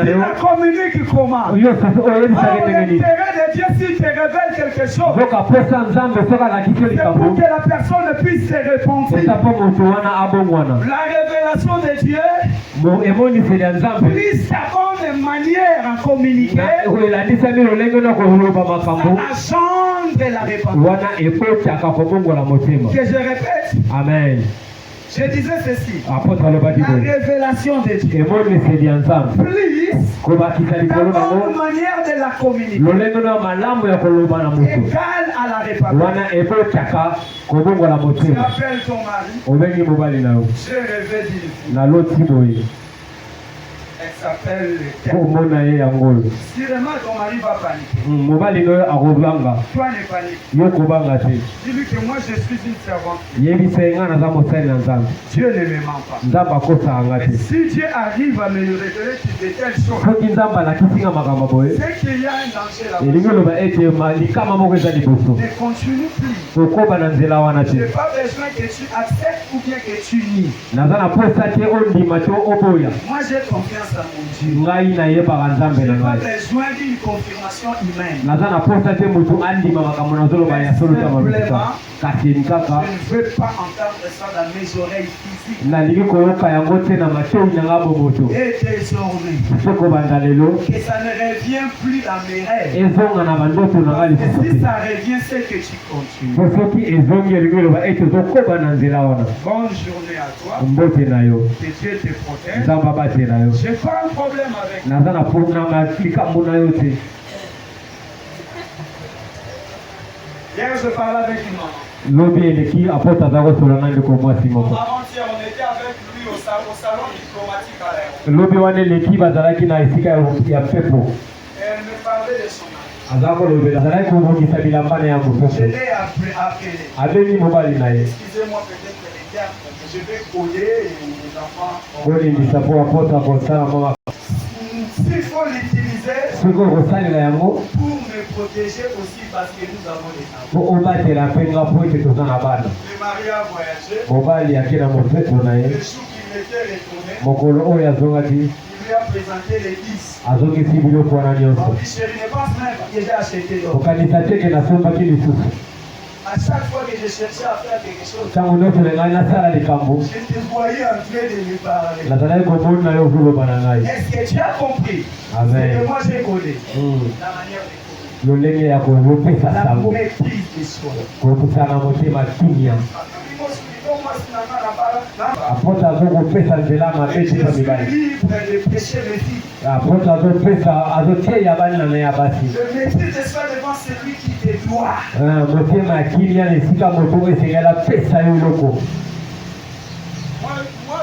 Il communique comment? L'intérêt de Dieu, s'il te révèle quelque chose, c'est pour que la personne puisse se repentir. La révélation de Dieu, plus sa bonne manière à communiquer, ça engendre la repentance. Que je répète. Amen. Je disais ceci. La révélation de Dieu. Plus la bonne manière de la communiquer égale à la repentance. Tu appelles ton mari. Je rêvais d'une. Elle s'appelle si vraiment ton mari va paniquer, toi ne panique. Dis-lui que moi je suis une servante. Dieu ne me ment pas. Mais si Dieu arrive à me révéler de telles choses, c'est qu'il y a un danger là-bas. Ne continue plus. Je n'ai pas besoin que tu acceptes ou bien que tu nies. Moi j'ai confiance. à mon Dieu. Ngai na yeba nzambe na J'ai pas ngai. besoin d'une confirmation humaine. Naza na posta te mutu andima makambo na zolo ba ya solo ta mabuka. Kasi nkaka. Je ne veux pas entendre ça dans mes oreilles physiques. Na liki koyoka yango te na matoi na ngabo moto. Et désormais, Soko bandalelo. que ça ne revient plus dans mes rêves. Ezonga na bandoto na ngali Et si sisi. ça revient, c'est que tu continues. Soki ezongi elingi ba ete zokoba na nzela wana. Bonne journée à toi. Mbote na yo. Que Dieu te protège. Nzamba bate na yo. J'ai pas un problème avec toi. Naza na programme likambo na yo te. Hier, je parlais avec une maman. Lobi eleki apota zako solana ndeko mwasi moko. Avant-hier, on était avec lui au salon diplomatique à l'aéroport. Lobi wane leki bazalaki na esika ya pepo. Et elle me parlait de son mari. Azako lobi azalaki kobongisa bilambane ya Je mopepo. l'ai appelé. Abeni mobali na ye. Excusez-moi, peut-être les gars, je vais coller les enfants. Kolingisa po apota kosala mama. S'il faut l'utiliser Siko kosalela yango pour me protéger aussi parce que nous avons des enfants. po obatela mpenga po ete toza na bana. Le mari a voyagé. Mobali ake na mopepo na ye. Le jour qu'il était retourné, Mokolo oyo azongaki il lui a présenté les 10. azongisi biloko wana On nyonso. dit, chérie, ne pense même pas que j'ai acheté d'autres. Kokanisa teke nasombaki lisusu. À chaque fois que je cherchais à faire quelque chose, Ntango nyonso na ngai nasala likambo je te voyais en train de lui parler. nazalaki komona yo ozoloba na ngai. Est-ce que tu as compris? Amen. C'est que moi j'ai collé. Mm. La manière de coller. lolenge ya kopesa La sango maîtrise de soi. kokusana motema kimia apota azokopesa nzela mabe tipa mibali apota azoteya bana na ya basi motema ya kimia na esika moto esengeli apesa yo eloko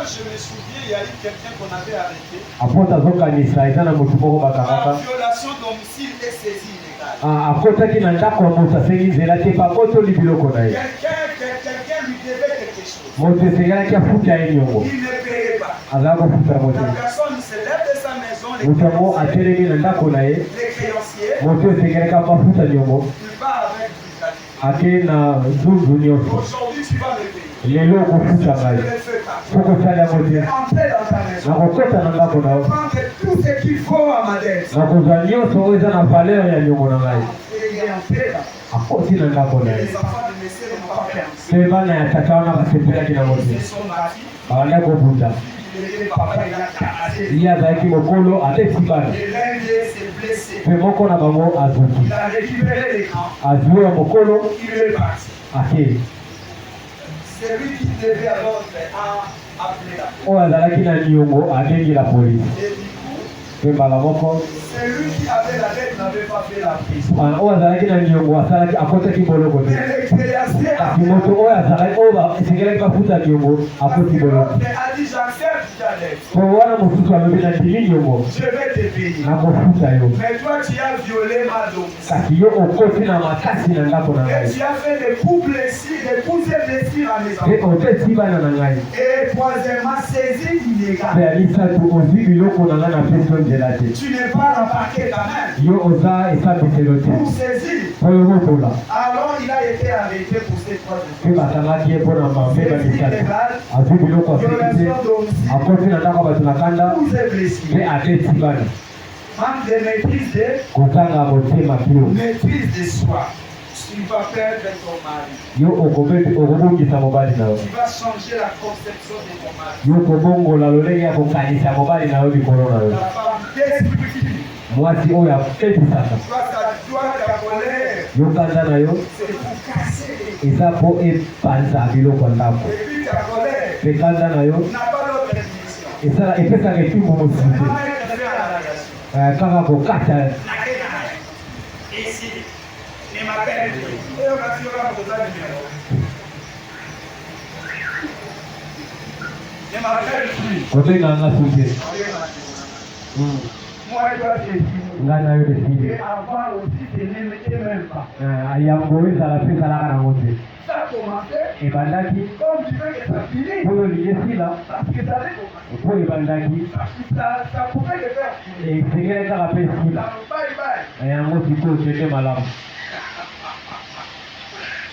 je me souviens, il y a eu quelqu'un qu'on avait arrêté. Apota azokanisa eza na motu moko bakangaka. Violation domicile et saisie illégale. Akotaki na ndako ya moto asengi nzela te pakotoli biloko na ye. Quelqu'un lui devait quelque chose. Moto esengelaki afuta ye niongo. Il ne payait pas. Azalaka kofuta moto. La personne se lève de sa maison. Moto yango atelemi na ndako na ye. Les créanciers. Moto esengelaki afuta niongo. Il va avec brutalité. Ake na zunzu nyonso. Aujourd'hui tu vas le payer. Lelo okofuta ngai. Okosala yango te. Nakokota na ndako na yo. Tout ce qu'il faut à ma dette. Nakozwa nyonso oyo eza na valeur ya niongo na ngai. Akoti na ndako na ye. Mpe bana ya tata wana basepelaki nango te. Babanda kobuta. Ye azalaki mokolo abeti bana. Mpe moko na bango azuki. Azwi ya mokolo ake. Oyo azalaki na niongo abengi la polisi. Mpe mbala moko oyo azalaki na niongo akotaki boloko te. Kasi moto oyo azalaki oyo esengelaki bafuta niongo akoti boloko. Po wana mosusu alobi na ndimi niongo nakofuta yo. Kasi yo okoti na makasi na ndako na ngai. Mpe opesi bana na ngai. Mpe alisatu ozwi biloko na ngai na peso nzela te. Yo oza esambiselo te. Po yo motola. Mpe basangaki ye mpo na mabe bamisatu. Azwi biloko aseki te. Akoti na ndako bato na kanda. Mpe abeti bana. Kotanga motema pio. Tu vas perdre ton mari. Yo okobongisa mobali na yo. Tu vas changer la conception de ton mari. Yo kobongola lolenge ya kokanisa mobali na yo likolo na yo. Mwasi oyo apetisaka. Yo kanza na yo eza mpo epanza biloko ya ndako. Mpe kanza na yo epesaka etumbu mosusu te. Kaka kokata. Kotenga nga sute. Nga na yo desile. Yango ezala pe ezalaka nango te. Ebandaki oyo olingi esila po ebandaki esengeli kaka mpe esila yango sikoyo okende malamu.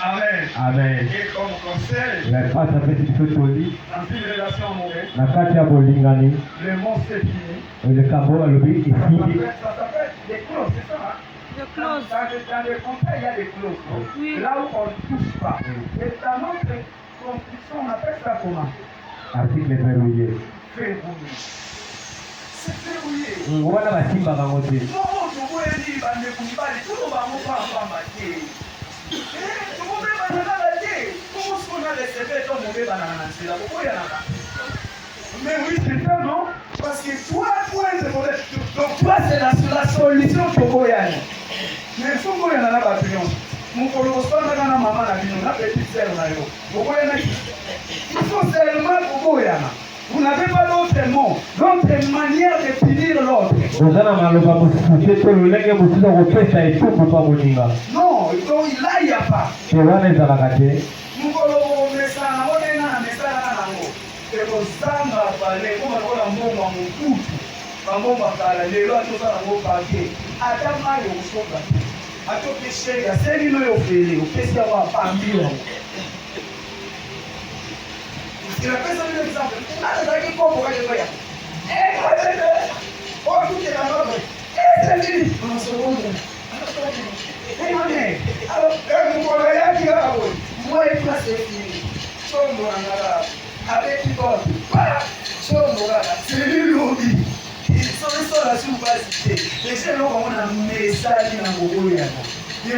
Amen. Amen. Et comme conseil, La grâce a fait tout ce lit. dans une relation amoureuse, La carte à Bolingani. le mot c'est fini. Le cambo à l'objet ici. Ça s'appelle des clauses, c'est ça, hein? Des clauses. Dans les contrats, il y a des clauses. Oui. Là où on ne touche pas. Et dans notre construction, on appelle ça comment? Article verrouillé. Verrouillé. C'est verrouillé. Voilà la simba à côté. Non, je vois les livres, mais vous ne parlez tout le monde pas en bâtir. Tout le monde va dans la bâtir. Comment est-ce qu'on a les CV dans mon bébé dans la c'est là? Pourquoi il y en a là? Mais oui, c'est ça, non? Parce que toi, donc toi, c'est la solution pour Goyane. Mais il faut que la bâtir. Mon colosse pas dans la maman, la bino, la petite sœur, il faut seulement pour Goyane. Vous n'avez pas d'autre mot, d'autre manière de finir l'autre. Vous avez un maloba moussi, c'est le lègue moussi dans le fait, ça est tout pour pas moninga. Non, là il n'y a pas. C'est vrai, les alagate. Nous allons mettre ça, on est là, mais ça là, et vous sanga parler, comme on a mon mon tout. Maman va parler, les lois tout ça on va parler. Adam a eu au soba. A tout péché, il y a celle qui nous fait, au péché on va pas mieux. Il a fait ça un exemple. Ah, ça qui comprend le voyage. Oh, tout est dans l'ordre. C'est fini. En seconde. Alors, mon collègue qui a moi et toi c'est fini. Avec qui porte. C'est lui l'oubli. Ils sont là sur base. Les gens ont un message dans le voyage. Et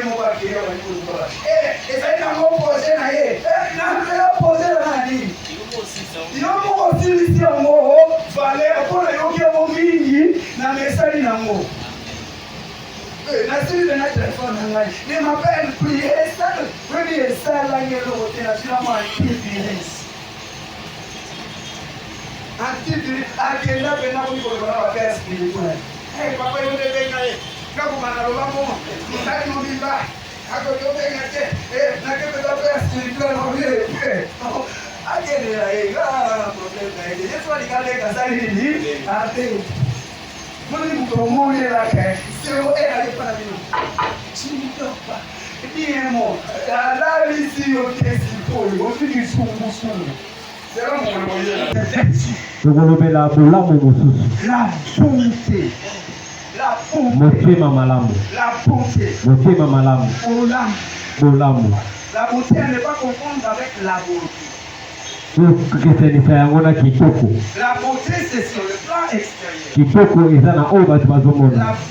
ça y est, on va poser là. On va poser là. Il y a un aussi ici en haut. Valère, pour les gens qui ont mis dans le message dans le haut. La suite de notre téléphone, il m'appelle prier. Ça, oui, ça, là, il y a l'autre. C'est vraiment antivirus. Antivirus, agenda, maintenant, on va faire spirituel. Hey, papa, il est bien gagné. Quand vous m'en avez pas, vous allez nous dire là. À côté de vous, n'a que de faire spirituel, on est agenda, il y a un problème. Je suis allé garder quand ça est dit. Attends. Vous ne pouvez pas là, c'est où est allé par la vie. Tu ne dors pas. Bien, moi, là, ici, au Tessie, au fil du soum. C'est là mon moyen. Je vous remets la bonté. La bonté. La bonté. Motema malamu. La bonté. Motema malamu. Bolamu. La bonté, elle n'est pas confondre avec la beauté. La bonté, c'est sur le plan extérieur. La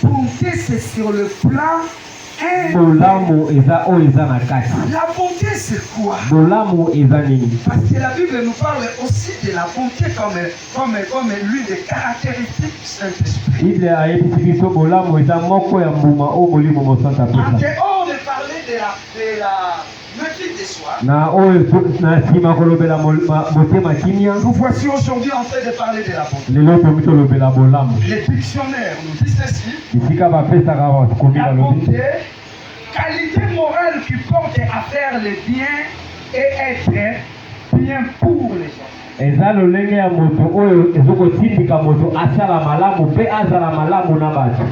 bonté, c'est sur le plan intérieur. La bonté, c'est quoi? Parce que la Bible nous parle aussi de la bonté comme l'une des caractéristiques du Saint-Esprit. En dehors de parler de la maîtrise de soi, nous voici aujourd'hui en train de parler de la bonté. Les dictionnaires nous disent ceci. La bonté, qualité morale qui porte à faire le bien et être bien pour les gens. Eza lolenge ya moto oyo ezokotindika moto asala malamu mpe azala malamu na bato.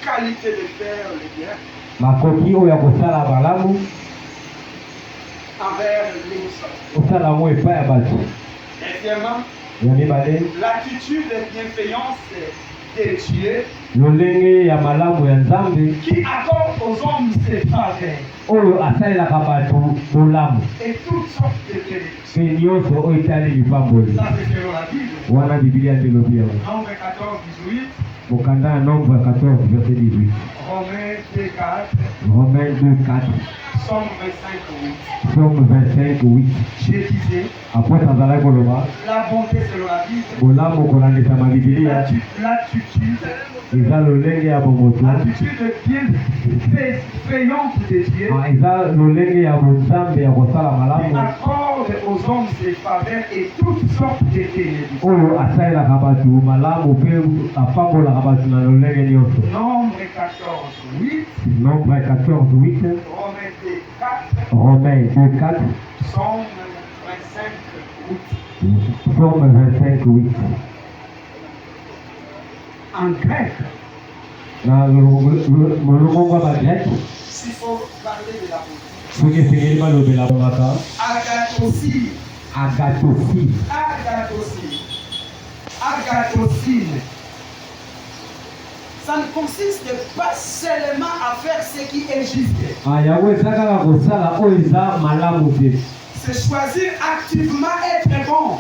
Qualité de faire le bien. Makoki oyo ya kosala malamu envers les gens. Osala ngo epai ya bato. Deuxièmement, ya mibale, l'attitude de bienveillance de Dieu lolenge ya malamu ya Nzambe qui accorde aux hommes ses faveurs oyo asalelaka bato bolamu et toutes sortes de bénédictions. mpe nyonso oyo etali lipamboli. Ça c'est selon la Bible. Wana Biblia nde elobi yango. Nombre 14, 18. Mokanda ya Nombre 14 verset 18. Romains 2, 4. Romains 2, 4. Somme 25, 8. Somme 25, 8. Je disais, après azalaki koloba la bonté selon la Bible, bolamu kolandisama Biblia l'attitude eza lolenge ya bomoto, l'attitude bienveillante de Dieu eza lolenge ya bonzambe ya kosala qui malamu accorde aux hommes ses faveurs et toutes sortes de bénédictions. oyo asalelaka bato malamu mpe apambolaka bato na lolenge nyonso. Nombre 14, 8. Nombre 14, 8. Romains 2, 4. Romains 2, 4. Somme 25, 8. Somme 25, 8. En grec, na molongo ya bagrec s'il faut parler de la beauté. Agatocine. Ça ne consiste pas seulement à faire ce qui est juste. C'est choisir activement être bon.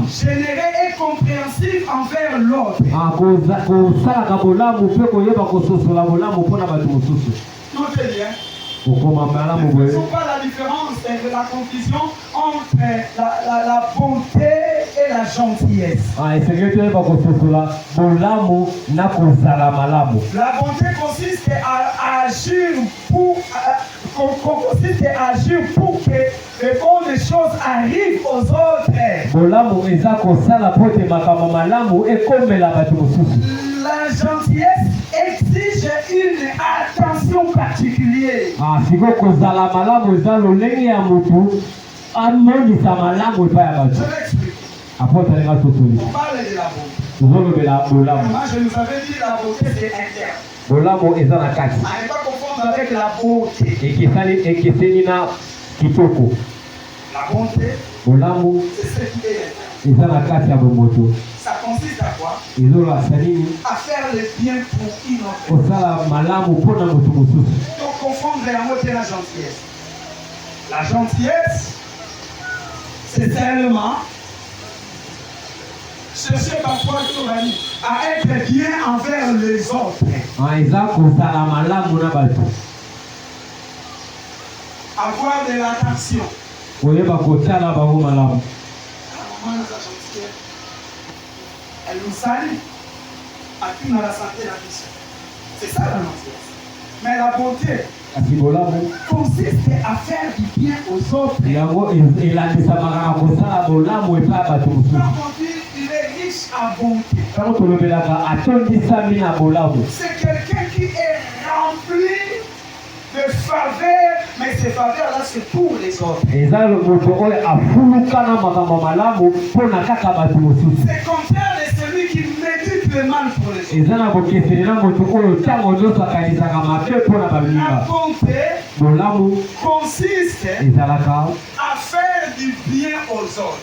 Généreux et compréhensif envers l'autre. Notez bien. Ne faisons pas la différence et la confusion entre la bonté et la gentillesse. La bonté consiste à agir pour que les bonnes choses arrivent aux autres. La gentillesse exige une attention particulière. Je vais l'expliquer. On parle de la beauté. Moi, je nous avais dit la beauté c'est interne. À ne pas confondre avec la beauté. La bonté, c'est ce qui est interne. Ça consiste à quoi? À faire le bien pour une autre. Donc confondre la beauté et la gentillesse. La gentillesse, c'est seulement chercher parfois à être bien envers les autres. Avoir de l'attention. Elle nous salue. À qui on a la santé et la mission. C'est ça la gentillesse. Mais la bonté consiste à faire du bien aux autres. Quand on dit il est riche en bonté, c'est quelqu'un qui est rempli de faveurs, mais ces faveurs-là c'est pour les autres. C'est contraire de celui qui médite le mal pour les autres. La bonté consiste à faire du bien aux autres.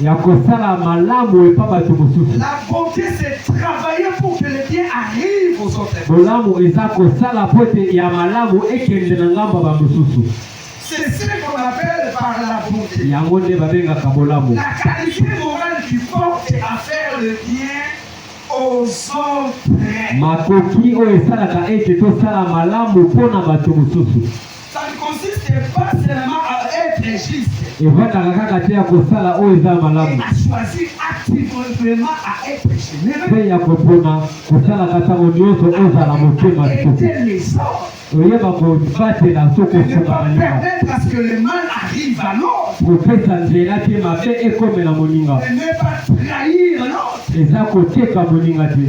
La bonté c'est travailler pour que le bien arrive aux autres. C'est ce qu'on appelle par la bonté. La qualité morale qui porte à faire le bien aux autres. Ça ne consiste pas seulement à être juste. Et à choisir activement à être généreux. Et aider les autres. Ne pas permettre à ce que le mal arrive à l'autre. Et ne pas trahir l'autre.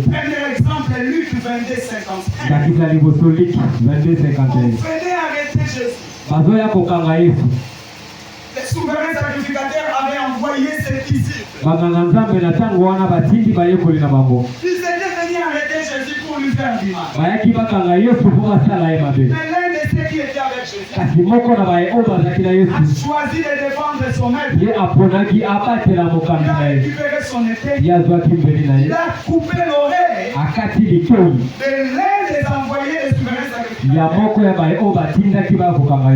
Premier exemple, Luc 22:55. On venait arrêter Jésus. Le souverain sacrificateur avait envoyé ses disciples. Ils étaient venus arrêter Jésus pour lui faire du mal. Mais l'un de ceux qui étaient avec Jésus a choisi de défendre son maître. Il a récupéré son épée. Il a coupé l'oreille de l'un des envoyés des souverains sacrificateurs.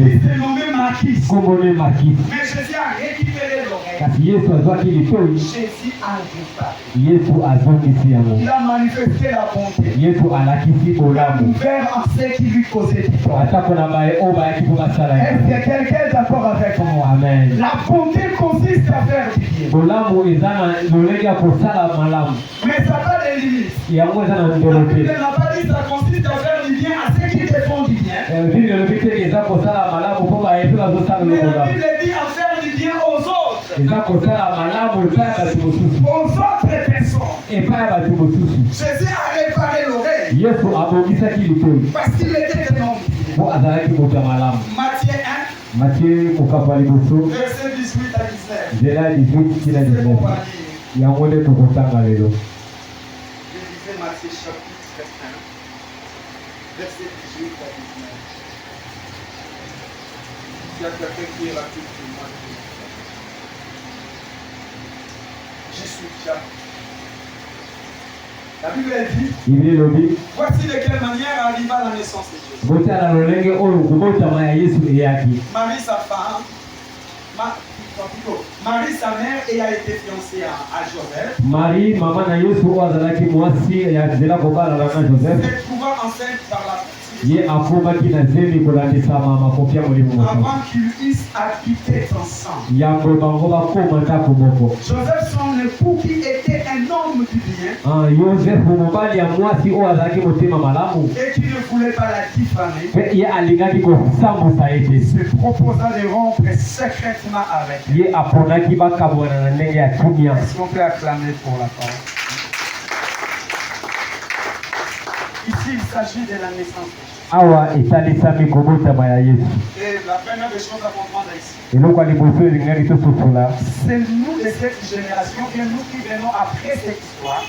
Il s'est nommé Marquis. Mais Jésus a récupéré l'oreille. Jésus a réparé. Il a manifesté la bonté. Il a ouvert en ce qui lui causait du tort. Est-ce que quelqu'un est d'accord avec moi? Amen. La bonté consiste à faire du bien. Mais ça n'a pas de limite. La Bible n'a pas dit ça consiste à faire du bien à ceux qui te font du bien. Mais la Bible dit à faire du bien aux autres. Aux autres personnes. Jésus a réparé l'oreille. Parce qu'il était un homme. Matthieu 1. Verset 18 à 19. Je lisais Matthieu chapitre 1. verset 18 à 19. S'il y a quelqu'un qui est rapide pour moi, je suis déjà. La Bible dit, voici de quelle manière arriva la naissance de Jésus. Marie, sa femme, Marie, sa mère, et a été fiancée à Joseph. Marie, maman de Jésus, se trouva enceinte par la avant qu'ils puissent habiter ensemble. Joseph, son époux, qui était un homme du bien, et qui ne voulait pas la diffamer, se proposa de rompre secrètement avec elle. Est-ce qu'on peut acclamer pour la parole? Ici, il s'agit de la naissance de Jésus. Et la première des choses à comprendre ici, c'est nous de cette génération, et nous qui venons après cette histoire,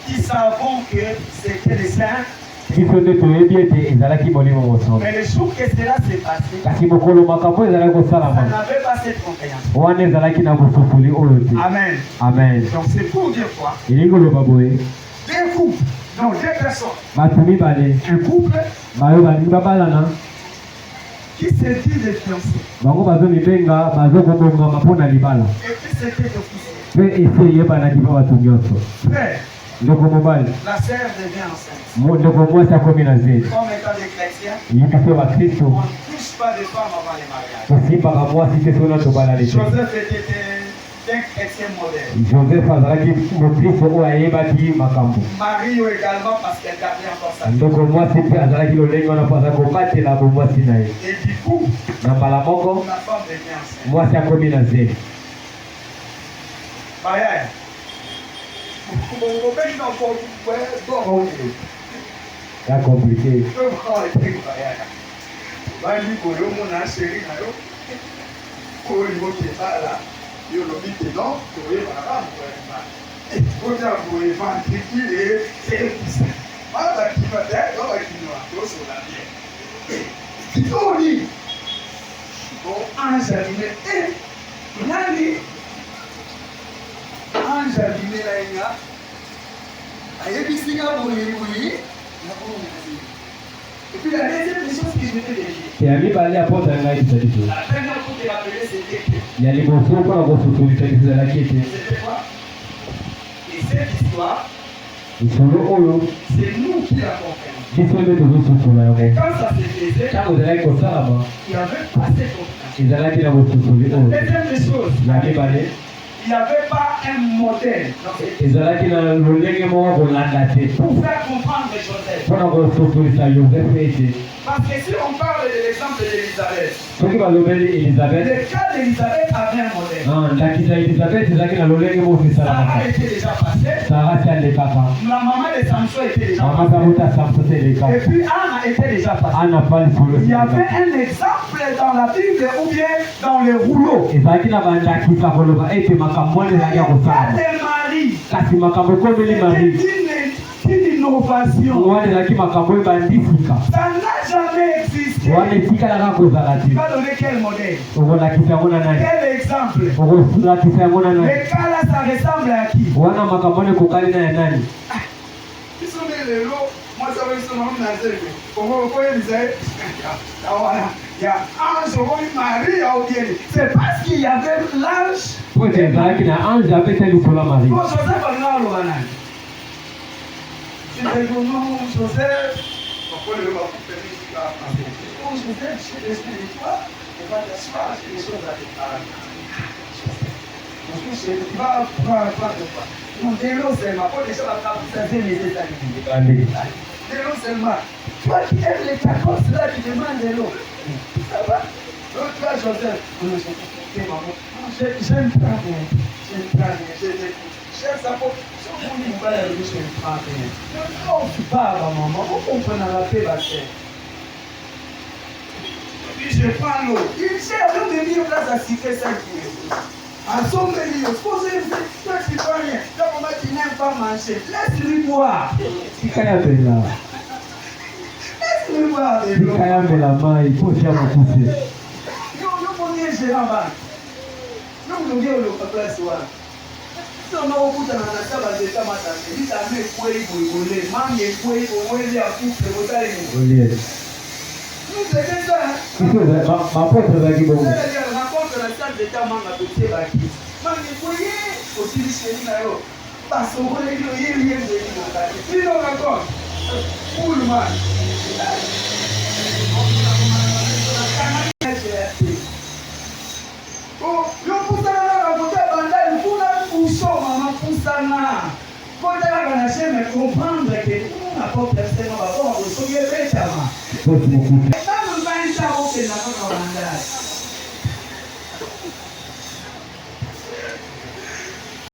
qui savons que c'était les saints. Mais le jour que cela s'est passé, ça n'avait pas cette compréhension. Amen. Amen. Donc c'est pour dire quoi? Deux couples, non, deux personnes. Un couple qui s'est dit des fiancés. Et qui s'était officiel. Frère, la sœur devient enceinte. Comme étant des chrétiens, on ne touche pas de femmes avant les mariages. Joseph était un chrétien modèle. Marie également parce qu'elle gardait encore sa vie. Et du coup, la femme devient enceinte. Mariage. C'est compliqué. Et puis la deuxième chose que je vais te dire, la première fois que j'ai appelé, c'était quoi? Et cette histoire, c'est nous qui la comprenons. Et quand ça se faisait, il y avait pas cette compréhension. La deuxième chose, il n'y avait pas un modèle pour faire comprendre Joseph. Parce que si on parle de l'exemple d'Élisabeth, le cas d'Élisabeth avait un modèle. Sarah était déjà passée. La maman de Samson était déjà passée. Et puis Anna était déjà passée. Il y avait un exemple dans la Bible ou bien dans les rouleaux. Une innovation. Ça n'a jamais existé. Va donner quel modèle? Quel exemple? Le cas là, ça ressemble à qui? Ils sont des lots. Moi, ça va être son nom nazé. Il y a ange, Marie, c'est parce qu'il y avait l'ange. Joseph a dit Joseph, pourquoi ne pas vous permettre de faire Joseph, je suis l'esprit de toi, et va t'asseoir, j'ai des choses à te parler. Tu vas prendre quoi? Mon délo seulement, pour les choses à faire, ça fait les États-Unis. Délo seulement. Toi qui aimes les tacos, là, tu demandes de l'eau. Ça va? Donc, toi, Joseph, j'aime pas bien. Chef, ça faut. Si on dit pas la vie, je ne prends rien. Non, tu parles, maman. On comprend la paix, ma chère. Puis je prends l'eau. Il sait, au lieu de venir là, ça siffle 5 minutes. Assommez-lui, posez-lui, toi tu ne vois rien. Toi, comment tu n'aimes pas manger? Laisse-lui boire. Laisse-lui boire. il faut faire mon poussé. Non, on est gérant. Non, on est au place. Si on a beaucoup de temps, on a des temps à faire. Il t'a mis quoi il voulait. Maman, il faut il voulait à couper. Vous allez nous. Nous, c'est ça. Ma porte va qui bon. Ma porte la salle de ta maman a pété la qui. Maman, il faut y aussi les chéris là. Parce qu'on voulait dire, il y a des gens. Dis donc encore. Cool, man. Oh, yo poussana na côté bandal, pour la pousso, maman poussana. Quand elle va naître, mais comprendre que on n'a pas personne, on va pas on se sauver bêtement. Ça nous va être ça au Kenya quand on bandal.